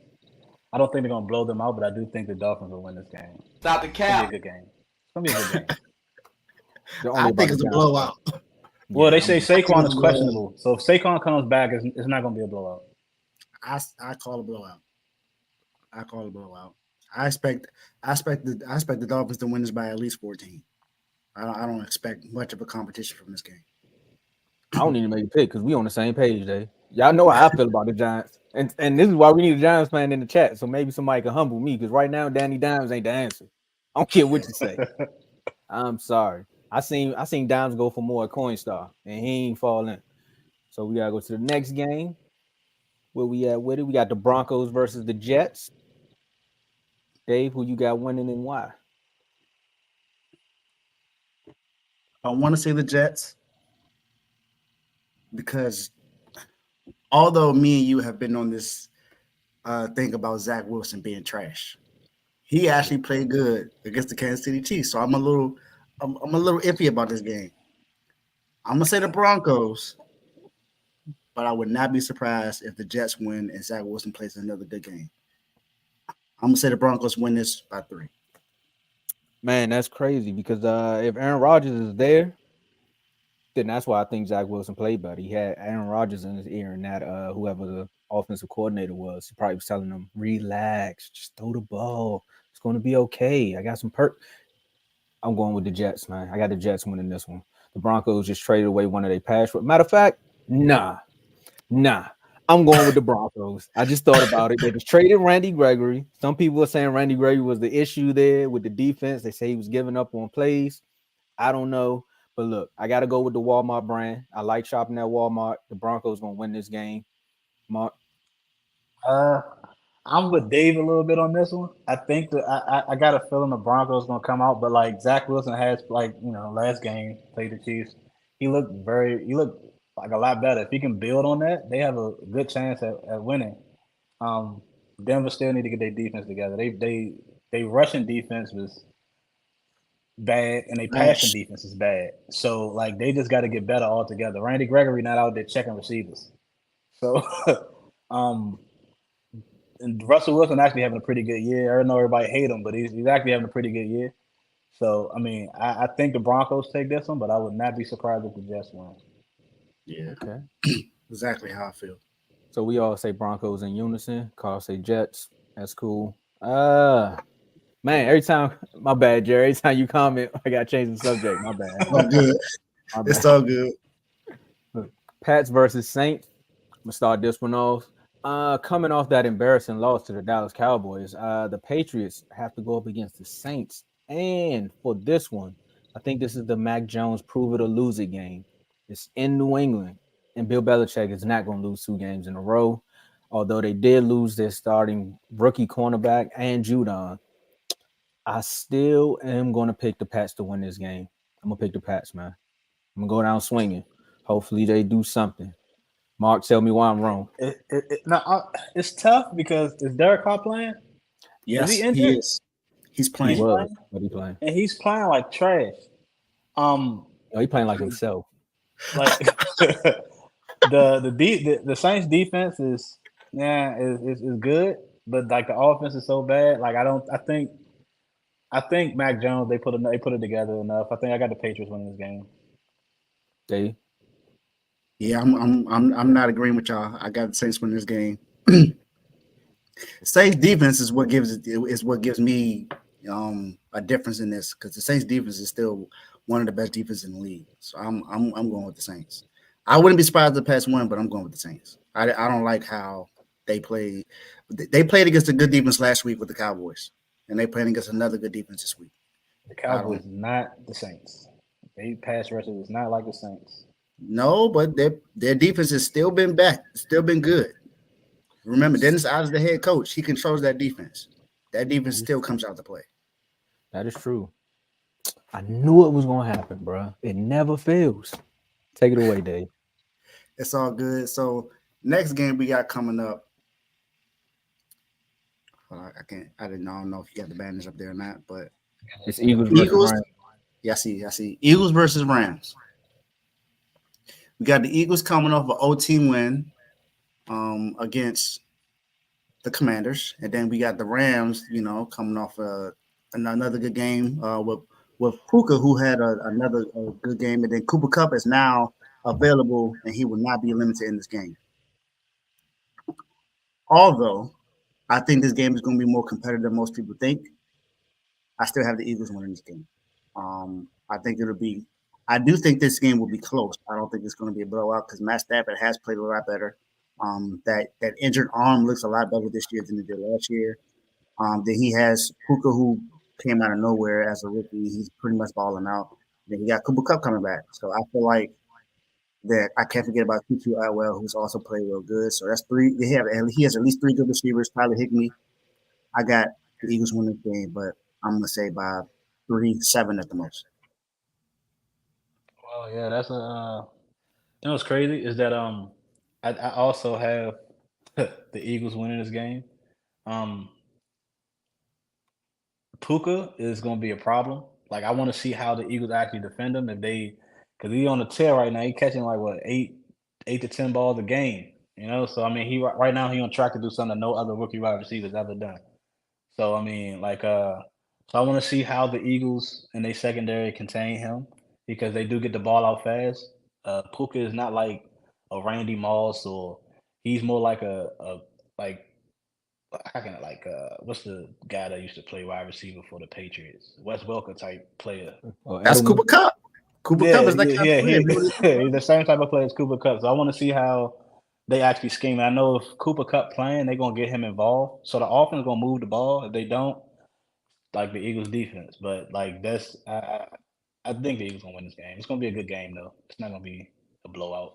I don't think they're gonna blow them out, but I do think the Dolphins will win this game. Stop the cap. It's gonna be a good game. It's gonna be a good game. I think it's a blowout. Well, they say Saquon is questionable, so if Saquon comes back, it's not gonna be a blowout. I call a blowout. I call a blowout. I expect the Dolphins to win this by at least 14. I don't expect much of a competition from this game. I don't need to make a pick because we on the same page, Dave. Y'all know how I feel about the Giants. And this is why we need a Giants fan in the chat. So maybe somebody can humble me because right now Danny Dimes ain't the answer. I don't care what you say. I'm sorry. I seen Dimes go for more at Coinstar and he ain't falling. So we gotta go to the next game. Where we at with it? We got the Broncos versus the Jets. Dave, who you got winning and why? I want to say the Jets because although me and you have been on this thing about Zach Wilson being trash, he actually played good against the Kansas City Chiefs. So I'm a little iffy about this game. I'm gonna say the Broncos, but I would not be surprised if the Jets win and Zach Wilson plays another good game. I'm gonna say the Broncos win this by 3. Man, that's crazy because if Aaron Rodgers is there, then that's why I think Zach Wilson played better. He had Aaron Rodgers in his ear, and that whoever the offensive coordinator was, he probably was telling him, "Relax, just throw the ball. It's going to be okay. I got some perk." I'm going with the Jets, man. I got the Jets winning this one. The Broncos just traded away one of their pass. Matter of fact, nah. I'm going with the Broncos. I just thought about it. They just traded Randy Gregory. Some people are saying Randy Gregory was the issue there with the defense. They say he was giving up on plays. I don't know. But look, I got to go with the Walmart brand. I like shopping at Walmart. The Broncos going to win this game. Mark? I'm with Dave a little bit on this one. I think that I got a feeling the Broncos going to come out, but like Zach Wilson has, like, last game, played the Chiefs. He looked like a lot better. If he can build on that, they have a good chance at winning. Denver still need to get their defense together. They rushing defense was bad, and they passing defense is bad. So like they just got to get better altogether. Randy Gregory not out there checking receivers. So and Russell Wilson actually having a pretty good year. I know everybody hate him, but he's actually having a pretty good year. So I mean, I think the Broncos take this one, but I would not be surprised if the Jets win. Yeah. Okay. Exactly how I feel. So we all say Broncos in unison. Carl say Jets. That's cool. Man, every time, my bad, Jerry. Every time you comment, I got to change the subject. My bad. All good. It's all good. Look, Pats versus Saints. I'm going to start this one off. Coming off that embarrassing loss to the Dallas Cowboys, the Patriots have to go up against the Saints. And for this one, I think this is the Mac Jones prove it or lose it game. It's in New England, and Bill Belichick is not going to lose 2 games in a row. Although they did lose their starting rookie cornerback and Judon, I still am going to pick the Pats to win this game. I'm going to pick the Pats, man. I'm going to go down swinging. Hopefully they do something. Mark, tell me why I'm wrong. It's tough because is Derek Carr playing? Yes, is he injured? he is. He's playing. He's playing. And he's playing like trash. He's playing like himself. Like the Saints defense is good, but like the offense is so bad. Like I think Mac Jones they put it together enough. I think I got the Patriots winning this game. Dave? Yeah, I'm not agreeing with y'all. I got the Saints winning this game. Saints defense is what gives me a difference in this, because the Saints defense is still one of the best defenses in the league. So I'm going with the Saints. I wouldn't be surprised if the Pats win, but I'm going with the Saints. I don't like how they played. They played against a good defense last week with the Cowboys, and they played against another good defense this week. The Cowboys not the Saints. They pass rushers is not like the Saints. No, but their defense has still been good. Remember, Dennis Allen's the head coach. He controls that defense. That defense still comes out to play. That is true. I knew it was going to happen, bro. It never fails. Take it away, Dave. It's all good. So next game we got coming up. I don't know if you got the banners up there or not, but it's Eagles versus Rams. Yeah, I see. Eagles versus Rams. We got the Eagles coming off an OT win against the Commanders, and then we got the Rams, coming off another good game with Puka, who had another good game, and then Cooper Kupp is now available, and he will not be limited in this game. Although I think this game is going to be more competitive than most people think, I still have the Eagles winning this game. I do think this game will be close. I don't think it's going to be a blowout because Matt Stafford has played a lot better. That injured arm looks a lot better this year than it did last year. Then he has Puka, who came out of nowhere as a rookie. He's pretty much balling out. Then he got Cooper Kupp coming back. So I feel like that I can't forget about Tutu Atwell, who's also played real good. So that's 3. He has at least 3 good receivers. Tyler Higbee. I got the Eagles winning the game, but I'm going to say by 3-7 at the most. Well, yeah, that's what's crazy is that I also have the Eagles winning this game. Puka is going to be a problem. Like I want to see how the Eagles actually defend him because he's on the tear right now. He's catching like 8 8 to 10 balls a game. You know, so I mean, he right now he on track to do something no other rookie wide receivers ever done. So I mean, so I want to see how the Eagles and their secondary contain him because they do get the ball out fast. Puka is not like a Randy Moss or he's more like a like how can I what's the guy that used to play wide receiver for the Patriots? Wes Welker type player. That's Cooper Kupp. Cooper Kupp is that kind of player. He's the same type of player as Cooper Kupp. So I want to see how they actually scheme. I know if Cooper Kupp playing, they're gonna get him involved. So the offense gonna move the ball. If they don't, like the Eagles defense. But like that's I think the Eagles gonna win this game. It's gonna be a good game though. It's not gonna be a blowout.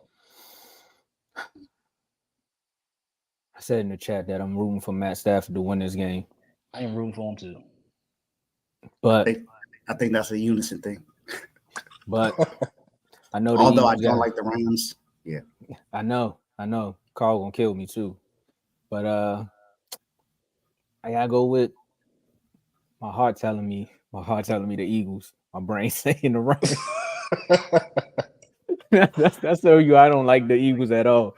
I said in the chat that I'm rooting for Matt Stafford to win this game. I am rooting for him too. But I think that's a unison thing. But I know although I don't like the Rams. Yeah. I know. Carl gonna kill me too. But I gotta go with my heart telling me the Eagles. My brain saying the Rams. That's so you. I don't like the Eagles at all.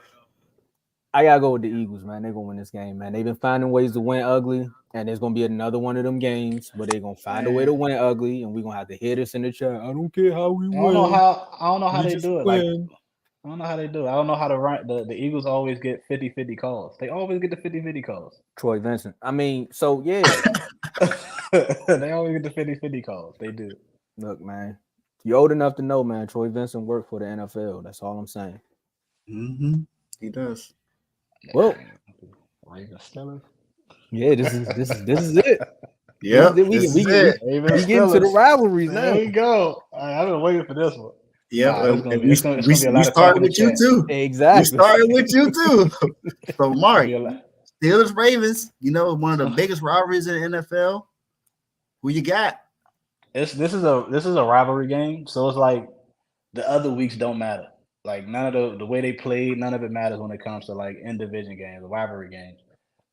I gotta go with the Eagles, man. They're gonna win this game, man. They've been finding ways to win ugly, and there's gonna be another one of them games, but they're gonna find a way to win ugly, and we're gonna have to hit us in the chat. I don't care how we win. I don't know how they do it. Like, I don't know how they do it. I don't know how to run. The Eagles always get 50-50 calls. They always get the 50-50 calls. Troy Vincent. I mean, so yeah. They always get the 50-50 calls. They do. Look, man. You're old enough to know, man. Troy Vincent worked for the NFL. That's all I'm saying. Mm-hmm. He does. Well, yeah, this is it. Yeah, we get into the rivalries now. There you go. I've been waiting for this one. Yeah, we started with you too. Exactly. We started with you too. So, Mark, Steelers Ravens, one of the biggest rivalries in the NFL. Who you got? This is a rivalry game, so it's like the other weeks don't matter. Like none of the way they played, none of it matters when it comes to like in division games, rivalry games.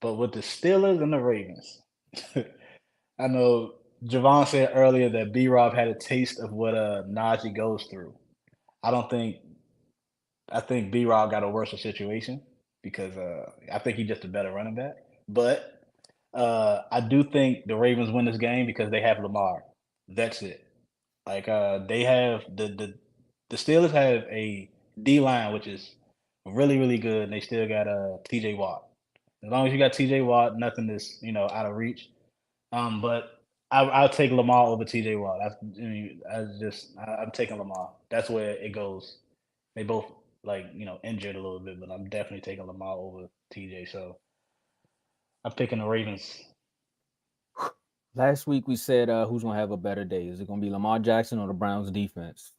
But with the Steelers and the Ravens, I know Javon said earlier that B-Rob had a taste of what Najee goes through. I think B-Rob got a worse situation because I think he's just a better running back. But I do think the Ravens win this game because they have Lamar. That's it. Like they have the Steelers have a D-line which is really, really good, and they still got TJ Watt. As long as you got TJ Watt, nothing is out of reach. But I'll take Lamar over TJ Watt. I'm taking Lamar. That's where it goes. They both injured a little bit, but I'm definitely taking Lamar over TJ. So I'm picking the Ravens. Last week we said who's gonna have a better day? Is it gonna be Lamar Jackson or the Browns defense?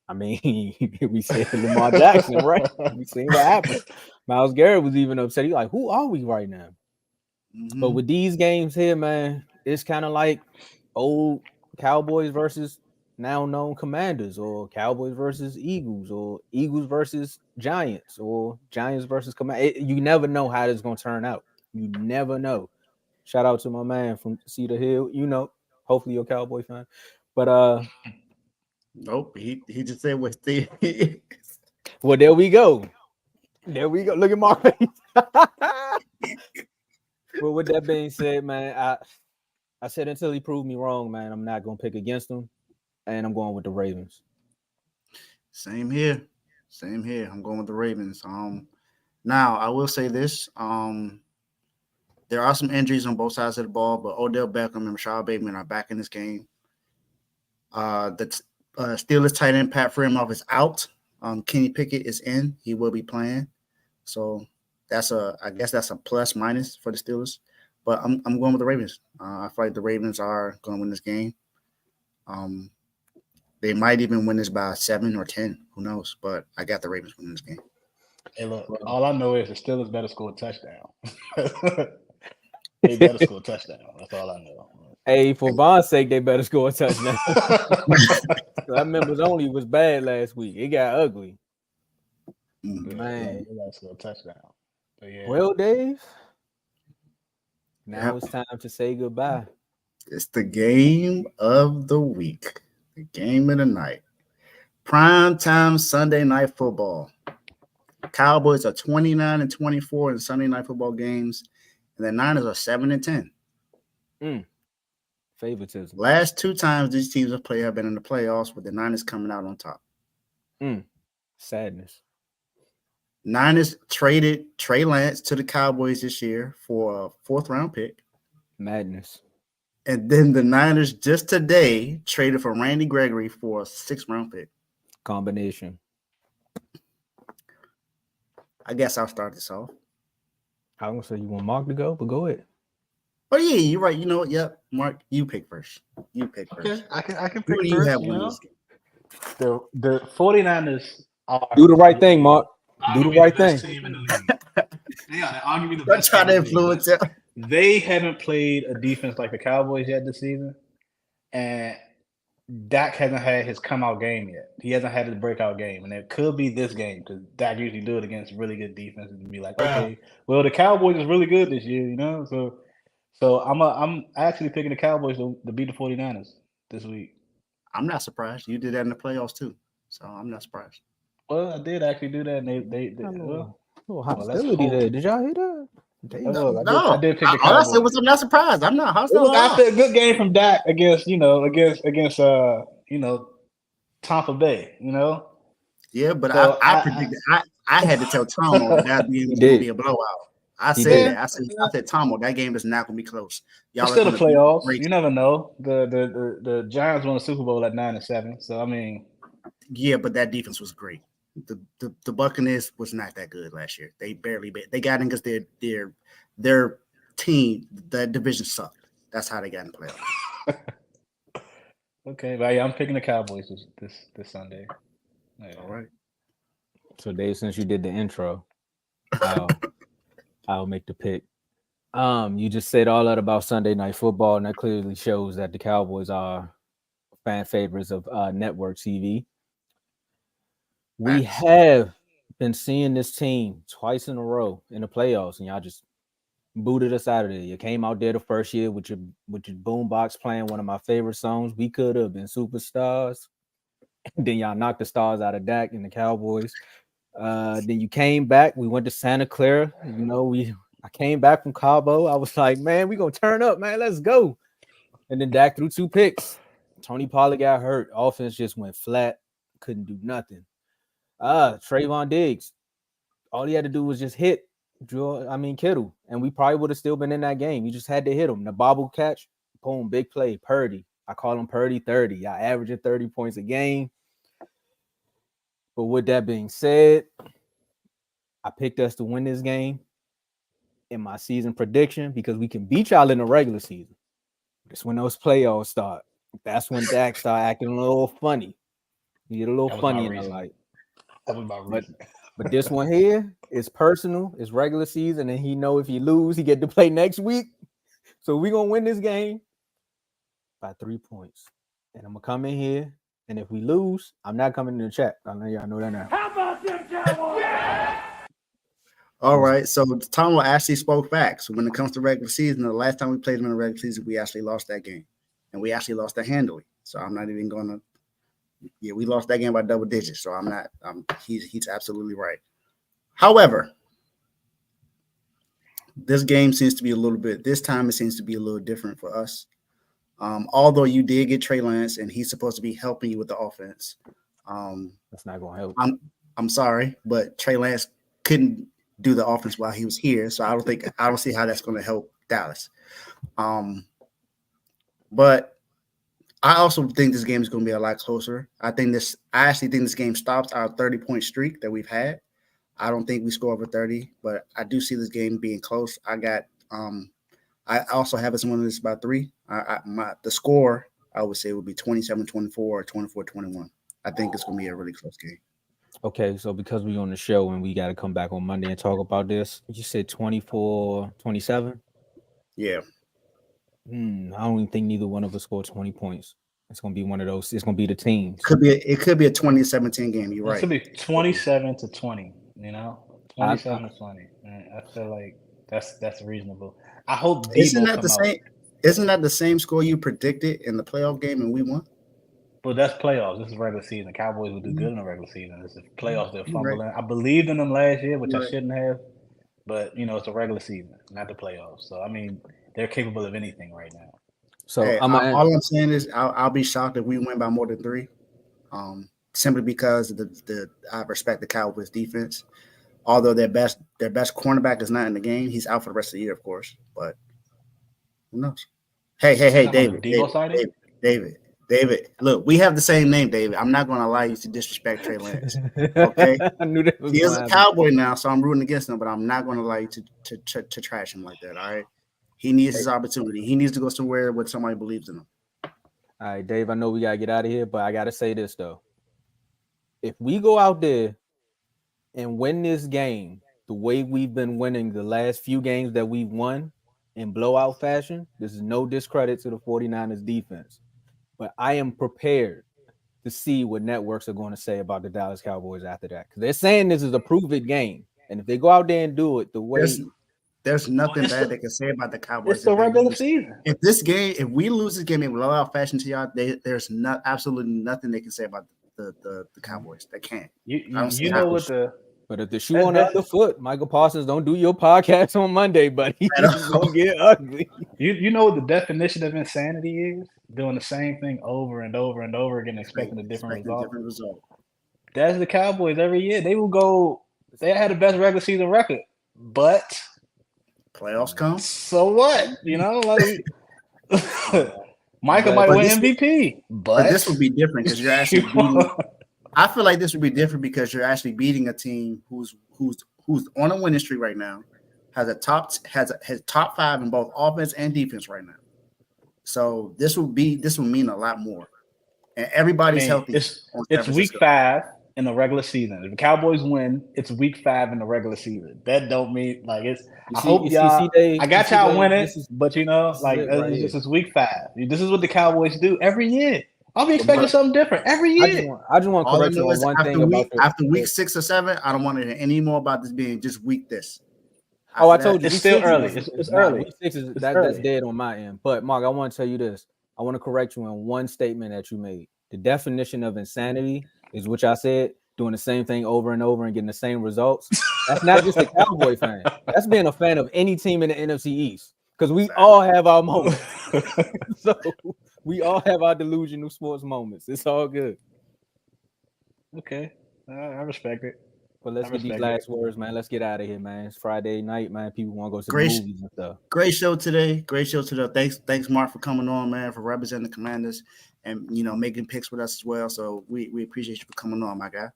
I mean, we said Lamar Jackson, right? We seen what happened. Myles Garrett was even upset. He's like, who are we right now? Mm-hmm. But with these games here, man, it's kind of like old Cowboys versus now known Commanders, or Cowboys versus Eagles, or Eagles versus Giants, or Giants versus Commanders. You never know how it's going to turn out. You never know. Shout out to my man from Cedar Hill. Hopefully you're a Cowboy fan. But nope, he just said what Steve. Well, there we go. Look at my face. Well, with that being said, man, I said until he proved me wrong, man, I'm not gonna pick against him, and I'm going with the Ravens. Same here. I'm going with the Ravens. Now I will say this. There are some injuries on both sides of the ball, but Odell Beckham and Rashad Bateman are back in this game. The Steelers tight end Pat Freiermuth is out. Kenny Pickett is in. He will be playing. So I guess that's a plus minus for the Steelers. But I'm going with the Ravens. I feel like the Ravens are going to win this game. They might even win this by 7 or 10. Who knows? But I got the Ravens winning this game. Hey, look, all I know is the Steelers better score a touchdown. They better score a touchdown. That's all I know. Hey, for Von's sake, they better score a touchdown. That members only was bad last week. It got ugly. Man, they gotta score a touchdown. Yeah. Well, Dave, now it's time to say goodbye. It's the game of the week, the game of the night. Prime time Sunday night football. Cowboys are 29-24 in Sunday night football games, and the Niners are 7-10. Favoritism. Last 2 times these teams have been in the playoffs, with the Niners coming out on top. Sadness. Niners traded Trey Lance to the Cowboys this year for a 4th-round pick. Madness. And then the Niners just today traded for Randy Gregory for a 6th-round pick. Combination. I guess I'll start this off. I was gonna say you want Mark to go, but go ahead. Oh yeah, you're right. You know what? Yep, Mark, you pick first. You pick first. Okay, I can Who pick do you first. have You winning know? this game? The 49ers are Do the right thing, Mark. Do the arguably right best thing. team in the league. They are arguably the Don't best try team to in the league. influence it. They haven't played a defense like the Cowboys yet this season, and Dak hasn't had his come out game yet. He hasn't had his breakout game, and it could be this game because Dak usually do it against really good defenses and be like, okay, well the Cowboys is really good this year, you know. So I'm actually picking the Cowboys to beat the 49ers this week. I'm not surprised. You did that in the playoffs too, so I'm not surprised. Well, I did actually do that, and they little let's hostility hope. there. Did y'all hear that? I did pick the All I Cowboys. said was I'm not surprised. I'm not hostile. I said a good game from Dak against Tampa Bay, you know. Yeah, but So I predicted. I had to tell Tomo that game was going to be a blowout. I said that. I said Tomo, that game is not going to be close. Y'all it's still the gonna be playoffs. great. You never know. The Giants won the Super Bowl at 9-7. So I mean, yeah, but that defense was great. The Buccaneers was not that good last year. They barely they got in because their team, that division sucked. That's how they got in the playoffs. Okay, but yeah, I'm picking the Cowboys this Sunday. Yeah. All right. So Dave, since you did the intro, I'll make the pick. You just said all that about Sunday Night Football, and that clearly shows that the Cowboys are fan favorites of network TV. We have been seeing this team twice in a row in the playoffs, and y'all just booted us out of there. You came out there the first year with your boombox playing one of my favorite songs. We could have been superstars. Then y'all knocked the stars out of Dak and the Cowboys. Then you came back. We went to Santa Clara. You know, I came back from Cabo. I was like, man, we gonna turn up, man. Let's go. And then Dak threw 2 picks. Tony Pollard got hurt. Offense just went flat. Couldn't do nothing. Trayvon Diggs. All he had to do was just hit Kittle, and we probably would have still been in that game. You just had to hit him. The bobble catch, boom, big play. Purdy. I call him Purdy 30. I averaging 30 points a game. But with that being said, I picked us to win this game in my season prediction because we can beat y'all in the regular season. It's when those playoffs start. That's when Dak start acting a little funny. He get a little funny in the light. That was my reason. But this one here is personal. It's regular season, and he know if he lose, he get to play next week. So we're going to win this game by 3 points. And I'm going to come in here, and if we lose, I'm not coming in the chat. I know y'all know that now. How about them Cowboys? All right, so Tomo actually spoke facts. When it comes to regular season, the last time we played them in the regular season, we actually lost that game. And we actually lost that handily. So I'm not even going to – yeah, we lost that game by double digits. So I'm not he's absolutely right. However, this game seems to be this time it seems to be a little different for us. Although you did get Trey Lance and he's supposed to be helping you with the offense. That's not going to help. I'm sorry, but Trey Lance couldn't do the offense while he was here. So I don't see how that's going to help Dallas. But I also think this game is going to be a lot closer. I actually think this game stops our 30-point streak that we've had. I don't think we score over 30, but I do see this game being close. I also have us winning this by 3. The score, I would say, would be 27-24 or 24-21. I think it's going to be a really close game. Okay, so because we're on the show and we got to come back on Monday and talk about this, you said 24-27? Yeah. I don't even think neither one of us scored 20 points. It's going to be one of those. It's going to be the teams. It could be a 20-17 game. You're right. It could be 27-20, you know? 27-20. I feel like that's reasonable. I hope Isn't that the same score you predicted in the playoff game and we won? But that's playoffs. This is regular season. Cowboys will do good in the regular season. This is playoffs. They're Right. fumbling. I believed in them last year, which I Right. shouldn't have. But it's a regular season, not the playoffs. So I mean, they're capable of anything right now. So Hey, I'm all I'm saying is I'll be shocked if we win by more than 3. Simply because I respect the Cowboys defense. Although their best cornerback is not in the game, he's out for the rest of the year, of course. But who knows? Hey, David. Look, we have the same name, David. I'm not going to allow you to disrespect Trey Lance. Okay, I knew that was he is gonna a happen. Cowboy now, so I'm rooting against him. But I'm not going to allow you to trash him like that. All right, he needs his opportunity. He needs to go somewhere where somebody believes in him. All right, Dave, I know we gotta get out of here, but I gotta say this though. If we go out there and win this game the way we've been winning the last few games that we've won in blowout fashion, this is no discredit to the 49ers defense. But I am prepared to see what networks are going to say about the Dallas Cowboys after that. Because they're saying this is a prove-it game. And if they go out there and do it the way... There's nothing bad they can say about the Cowboys. It's the regular season. If we lose this game in blowout fashion to y'all, there's absolutely nothing they can say about the Cowboys. They can't. But if the shoe on the other foot, Michael Parsons, don't do your podcast on Monday, buddy. It's gonna get ugly. You know what the definition of insanity is? Doing the same thing over and over and over again, expecting a different result. That's the Cowboys every year. They will go. They had the best regular season record, but playoffs come. So what? Michael might win MVP, but this would be different because you're actually beating. I feel like this would be different because you're actually beating a team who's on a winning streak right now, has top 5 in both offense and defense right now. So this will mean a lot more, and everybody's healthy. It's week 5 in the regular season. If the Cowboys win, it's week 5 in the regular season. That don't mean like it's. I hope y'all. I got y'all winning, but it's week 5. This is what the Cowboys do every year. I'll be expecting something different every year. I just want to correct you on one thing after week 6 or 7. I don't want to hear any more about this being just week this. I told you it's still early. It's early. Week 6 that's dead on my end. But Mark, I want to tell you this. I want to correct you on one statement that you made. The definition of insanity is what I said, doing the same thing over and over and getting the same results. That's not just a Cowboy fan. That's being a fan of any team in the NFC East. Because we all have our moments. So we all have our delusional sports moments. It's all good. Okay. I respect it. But let's get these last words, man. Let's get out of here, man. It's Friday night, man. People want to go to the movies and stuff. Great show today. Thanks, Mark, for coming on, man, for representing the Commanders and making picks with us as well. So we appreciate you for coming on, my guy.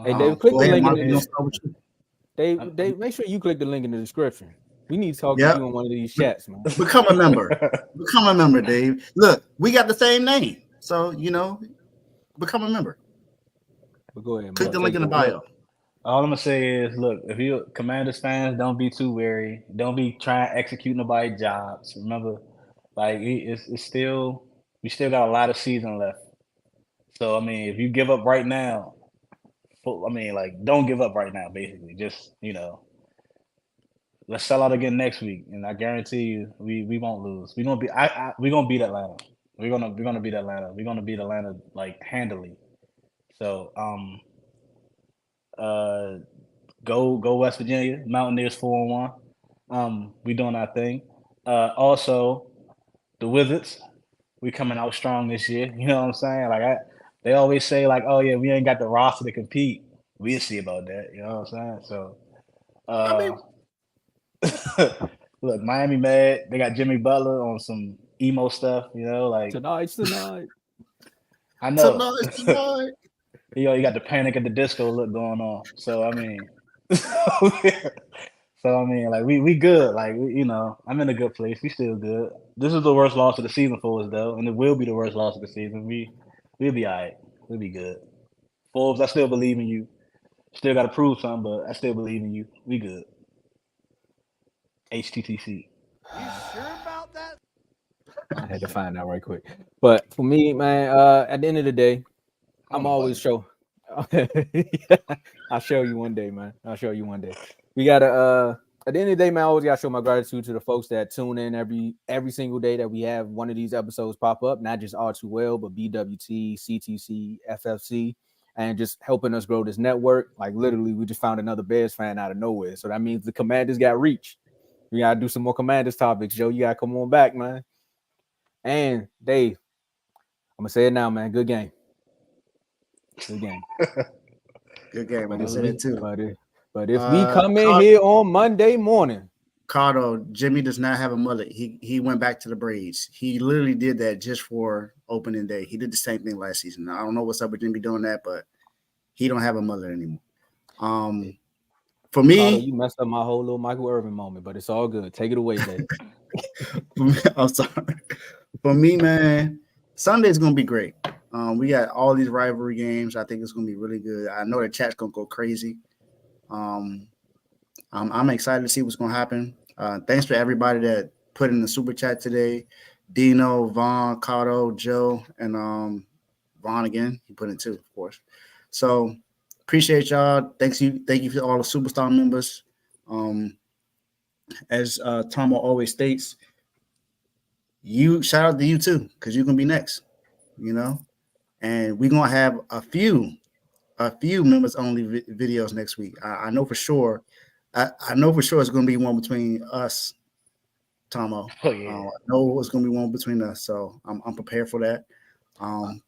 Hey, Dave, click the link in the Dave, make sure you click the link in the description. We need to talk to you on one of these chats, man. Become a member. Become a member, Dave. Look, we got the same name. So, become a member. But go ahead. Click the link in the bio. All I'm going to say is, look, if you're Commanders fans, don't be too wary. Don't be trying to execute nobody's jobs. Remember, it's still – we still got a lot of season left. So, I mean, if you give up right now, don't give up right now, basically. Just, let's sell out again next week, and I guarantee you, we won't lose. We're gonna beat Atlanta. We're gonna beat Atlanta. We're gonna beat Atlanta handily. So go West Virginia. Mountaineers 4-1. We doing our thing. Also, the Wizards. We coming out strong this year. You know what I'm saying? They always say oh yeah, we ain't got the roster to compete. We'll see about that. You know what I'm saying? So. Look, Miami mad. They got Jimmy Butler on some emo stuff, tonight. I know. Tonight. You got the Panic at the Disco look going on. So I mean, we good. I'm in a good place. We still good. This is the worst loss of the season for us though, and it will be the worst loss of the season. We'll be all right. We'll be good. Forbes, I still believe in you. Still got to prove something, but I still believe in you. We good. HTTC. You sure about that? I had to find out right quick. But for me, man, at the end of the day, I'm always show. I'll show you one day, man. I'll show you one day. We got at at the end of the day, man, I always gotta show my gratitude to the folks that tune in every single day that we have one of these episodes pop up, not just All Too Well, but BWT, CTC, FFC, and just helping us grow this network. Like literally, we just found another Bears fan out of nowhere. So that means the Commanders got reach. We gotta do some more Commanders topics, Joe. You gotta come on back, man. And Dave, I'm gonna say it now, man. Good game. Good game. Good game. I'm But gonna if say we, that too. but if we come in here on Monday morning, Cardo, Jimmy does not have a mullet. He went back to the braids. He literally did that just for opening day. He did the same thing last season. I don't know what's up with Jimmy doing that, but he don't have a mullet anymore. For me, Cardo, you messed up my whole little Michael Irvin moment, but it's all good. Take it away, Dave. I'm sorry. For me, man, Sunday's gonna be great. We got all these rivalry games. I think it's gonna be really good. I know the chat's gonna go crazy. I'm excited to see what's gonna happen. Thanks for everybody that put in the super chat today. Dino, Vaughn, Cardo, Joe, and Vaughn again. He put in two, of course. So appreciate y'all. Thank you to all the superstar members. As Tomo always states, shout out to you too, because you're gonna be next, and we're gonna have a few members only videos next week. I know for sure. I know for sure it's gonna be one between us, Tomo. Oh yeah. I know it's gonna be one between us, so I'm prepared for that.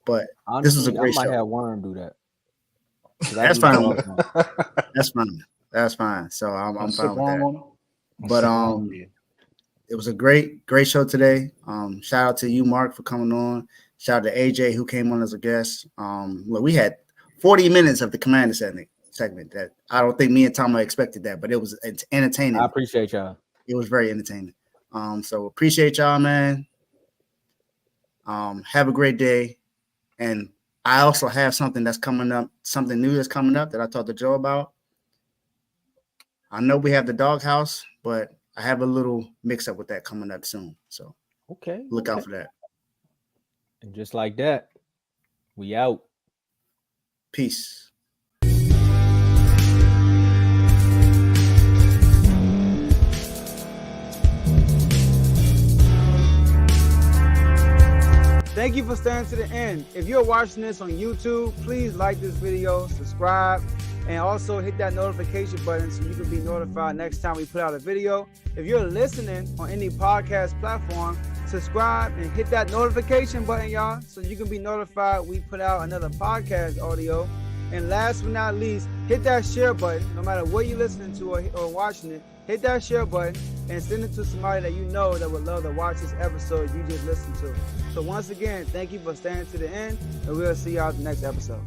But Honestly, this was a great I might show. have Worm do that. That's fine. That's fine. That's fine. So I'm fine with that. But it was a great show today. Shout out to you, Mark, for coming on. Shout out to AJ who came on as a guest. Look, we had 40 minutes of the Commander segment that I don't think me and Tomo expected that, but it's entertaining. I appreciate y'all. It was very entertaining. So appreciate y'all, man. Have a great day. And I also have something that's coming up, something new that's coming up that I talked to Joe about. I know we have the doghouse, but I have a little mix up with that coming up soon. So look out for that. And just like that, we out. Peace. Thank you for staying to the end. If you're watching this on YouTube, please like this video, subscribe, and also hit that notification button so you can be notified next time we put out a video. If you're listening on any podcast platform, subscribe and hit that notification button, y'all, so you can be notified we put out another podcast audio. And last but not least, hit that share button. No matter what you're listening to or watching it, hit that share button and send it to somebody that you know that would love to watch this episode you just listened to. So once again, thank you for staying to the end, and we'll see y'all at the next episode.